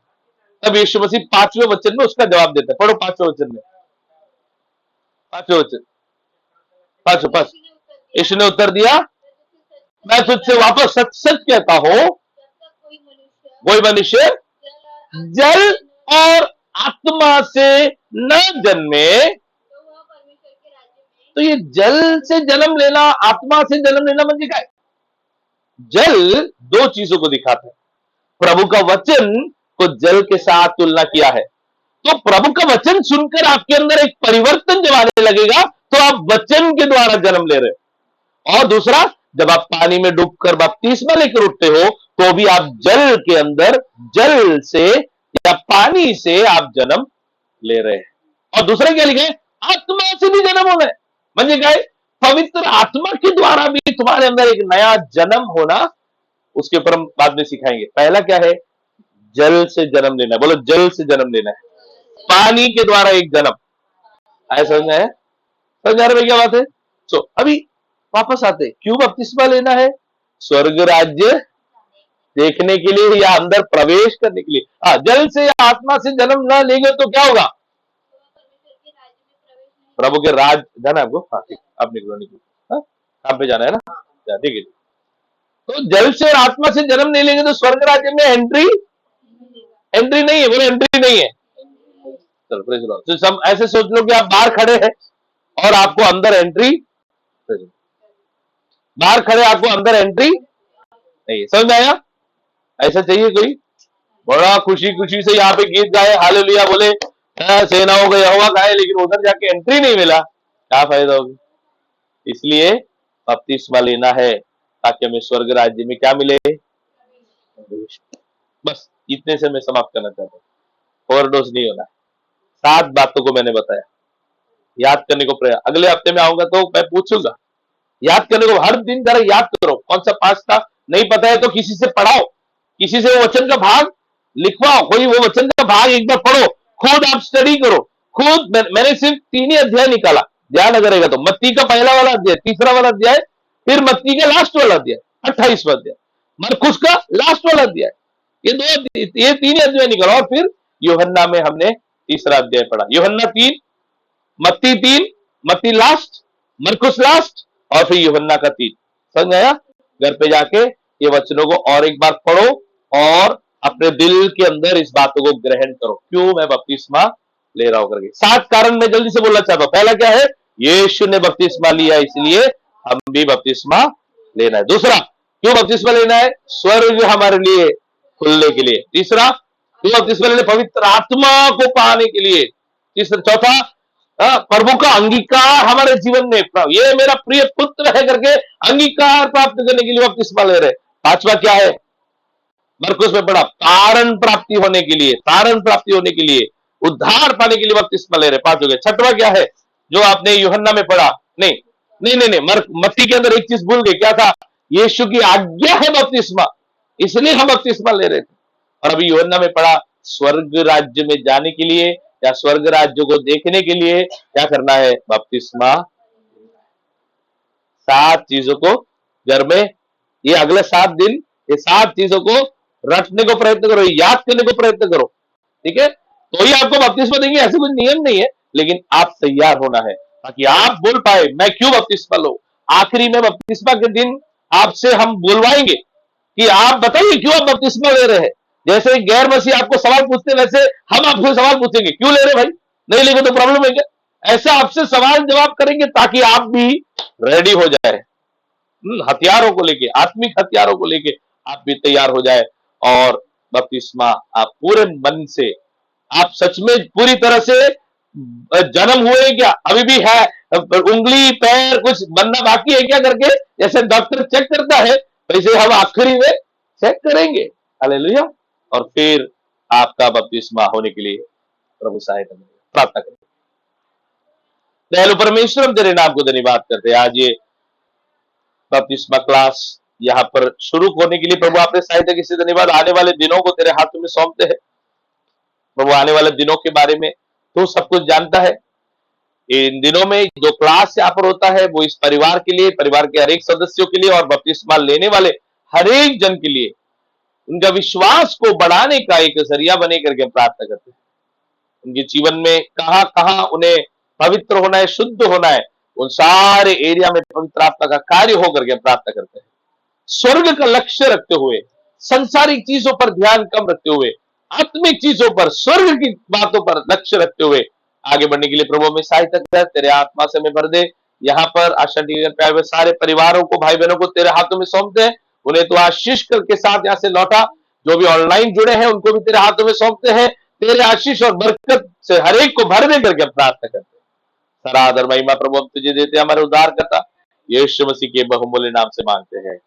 तब यीशु मसीह 5वें वचन में उसका जवाब देता है। पढ़ो 5वें वचन में, 5वें वचन, 5 यीशु ने उत्तर दिया, मैं तुझसे वापस सच सच कहता हूं, कोई मनुष्य जल और आत्मा से न जन्मे, तो ये जल से जन्म लेना, आत्मा से जन्म लेना म्हणजे क्या है? जल दो चीजों को दिखाता है। प्रभु का वचन को जल के साथ तुलना किया है। तो प्रभु का वचन सुनकर आपके अंदर एक परिवर्तन जब आने लगेगा, तो आप वचन के द्वारा जन्म ले रहे हो। और दूसरा, जब आप पानी में डूबकर बपतिस्मा लेकर उठते हो, तो भी आप जल के अंदर, जल से या पानी से आप जन्म ले रहे हैं। और दूसरा क्या लिखे? आत्मा से भी जन्म होना है। म्हणजे काय? पवित्र आत्मा के द्वारा भी तुम्हारे अंदर एक नया जन्म होना, उसके ऊपर हम बाद में सिखाएंगे। पहला क्या है? जल से जन्म लेना है। बोलो, जल से जन्म लेना है, पानी के द्वारा एक जन्म। आया समझ में? है समझ आ रहा है क्या बात है? सो अभी वापस आते, क्यों बपतिस्मा लेना है? स्वर्ग राज्य देखने के लिए या अंदर प्रवेश करने के लिए। जल से या आत्मा से जन्म न लेंगे तो क्या होगा? प्रभु के राज, जाना है आपको? हाँ ठीक, आप निकलो निकलो, काम पे जाना है ना, ठीक है। तो जल से और आत्मा से जन्म नहीं लेंगे तो स्वर्ग राज्य में एंट्री नहीं है। बोले, एंट्री नहीं है। चलो प्रेज लॉर्ड। तो सब ऐसे सोच लो कि आप बाहर खड़े हैं और आपको अंदर एंट्री, बाहर खड़े आपको अंदर एंट्री नहीं है। समझ आया? ऐसा चाहिए कोई? बड़ा खुशी खुशी से यहाँ पे गीत गाए, हालेलुया बोले, सेनाओं का यहोवा गाए, लेकिन उधर जाके एंट्री नहीं मिला, क्या फायदा होगा? इसलिए बपतिस्मा लेना है ताकि हमें स्वर्ग राज्य में क्या मिले? बस इतने से मैं समाप्त करना चाहता हूँ। ओवरडोज नहीं होना। 7 बातों को मैंने बताया, याद करने को प्रयास। अगले हफ्ते में आऊंगा तो मैं पूछूंगा, याद करने को हर दिन जरा याद करो। कौन सा पाठ था नहीं पता है तो किसी से पढ़ाओ, किसी से वो वचन का भाग लिखवाओ, कोई वो वचन का भाग एक बार पढ़ो, खुद आप स्टडी करो खुद। मैंने सिर्फ 3 ही अध्याय निकाला, ध्यान अगर तो मत्ती का पहला वाला अध्याय, तीसरा वाला अध्याय, फिर मत्ती का लास्ट वाला अध्याय 28वां अध्याय, मरकुस का लास्ट वाला अध्याय, ये 3 अध्याय निकाला। और फिर यूहन्ना में हमने तीसरा अध्याय पढ़ा। यूहन्ना 3, मत्ती 3, मत्ती लास्ट, मरकुस लास्ट, और फिर यूहन्ना का 3। समझ आया? घर पे जाके ये वचनों को और एक बार पढ़ो और अपने दिल के अंदर इस बातों को ग्रहण करो, क्यों मैं बपतिस्मा ले रहा हूं करके। 7 कारण मैं जल्दी से बोलना चाहता हूं। पहला क्या है? यीशु ने बपतिस्मा लिया, इसलिए हम भी बपतिस्मा लेना है। दूसरा, क्यों बपतिस्मा लेना है? स्वर्ग हमारे लिए खुलने के लिए। तीसरा, क्यों बपतिस्मा लेना? पवित्र आत्मा को पाने के लिए। तीसरा, चौथा, प्रभु का अंगीकार हमारे जीवन में, ये मेरा प्रिय पुत्र है करके अंगीकार प्राप्त करने के लिए बपतिस्मा ले रहे। पांचवा क्या है? मरकुस में पढ़ा, तारण प्राप्ति होने के लिए, तारण प्राप्ति होने के लिए, उद्धार पाने के लिए बपतिस्मा ले रहे। 5 हो गए। छठवा क्या है जो आपने यूहन्ना में पढ़ा? नहीं नहीं नहीं नहीं, मत्ती के अंदर एक चीज भूल गए, क्या था? यीशु की आज्ञा है बपतिस्मा, इसलिए हम बपतिस्मा ले रहे थे। और अभी यूहन्ना में पढ़ा, स्वर्ग राज्य में जाने के लिए या स्वर्ग राज्य को देखने के लिए क्या करना है? बपतिस्मा। 7 चीजों को घर में, ये अगले 7 दिन, ये 7 चीजों को रटने को प्रयत्न करो, याद करने को प्रयत्न करो, ठीक है? तो ही आपको बपतिस्मा देंगे, ऐसे कुछ नियम नहीं है, लेकिन आप तैयार होना है ताकि आप बोल पाए मैं क्यों बपतिस्मा लूं। आखिरी में बपतिस्मा के दिन आपसे हम बोलवाएंगे कि आप बताइए क्यों आप बपतिस्मा ले रहे हैं। जैसे गैर मसीह आपको सवाल पूछते हैं, वैसे हम आपसे सवाल पूछेंगे, क्यों ले रहे भाई? नहीं लेंगे तो प्रॉब्लम है क्या? ऐसा आपसे सवाल जवाब करेंगे ताकि आप भी रेडी हो जाए, हथियारों को लेके, आत्मिक हथियारों को लेके आप भी तैयार हो जाए। और बपतिस्मा आप पूरे मन से, आप सच में पूरी तरह से जन्म हुए क्या? अभी भी है उंगली पैर कुछ बनना बाकी है क्या करके, जैसे डॉक्टर चेक करता है, वैसे हम आखिरी में चेक करेंगे। हालेलुया। और फिर आपका बपतिस्मा होने के लिए प्रभु सहायता करेगा। प्रार्थना करें। दयालु परमेश्वर, हम तेरे नाम को धन्यवाद करते हैं। आज ये बपतिस्मा क्लास यहाँ पर शुरू होने के लिए प्रभु आपने सहायता की, धन्यवाद। आने वाले दिनों को तेरे हाथों में सौंपते हैं। प्रभु आने वाले दिनों के बारे में तो सब कुछ जानता है। इन दिनों में जो क्लास यहाँ पर होता है वो इस परिवार के लिए, परिवार के हर एक सदस्यों के लिए और बपतिस्मा लेने वाले हर एक जन के लिए, उनका विश्वास को बढ़ाने का एक जरिया बने करके हम प्रार्थना करते हैं। उनके जीवन में कहां कहां उन्हें पवित्र होना है, शुद्ध होना है, उन सारे एरिया में पवित्र आत्मा का कार्य होकर के हम प्रार्थना करते हैं। स्वर्ग का लक्ष्य रखते हुए, संसारिक चीजों पर ध्यान कम रखते हुए, आत्मिक चीजों पर, स्वर्ग की बातों पर लक्ष्य रखते हुए आगे बढ़ने के लिए प्रभु में सहायता कर, तेरे आत्मा से हमें भर दे। यहाँ पर आशा टीवी पे आए हुए सारे परिवारों को, भाई बहनों को तेरे हाथों में सौंपते हैं। उन्हें तो आशीष करके साथ यहाँ से लौटा, जो भी ऑनलाइन जुड़े हैं उनको भी तेरे हाथों में सौंपते हैं। तेरे आशीष और बरकत से हर एक को भरने करके हम प्रार्थना करते हैं। सारा आदर महिमा प्रभु हम तुझे देते हैं, हमारे उद्धार करता यीशु मसीह के बहुमूल्य नाम से मांगते हैं,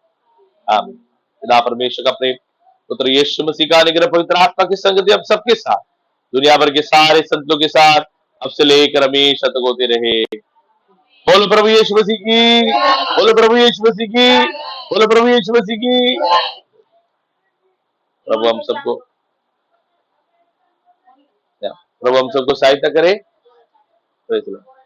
आमीन। पिता परमेश्वर का प्रेम, पुत्र यीशु मसीह का अनुग्रह, पवित्र आत्मा की संगति अब सबके साथ, दुनिया भर के सारे संतों के साथ अब से लेकर हमेशा तक होते रहे। बोलो प्रभु यीशु मसीह की, बोलो प्रभु यीशु मसीह की, बोलो प्रभु यीशु मसीह की। प्रभु हम सबको प्रभु हम सबको सहायता करे। Praise the Lord.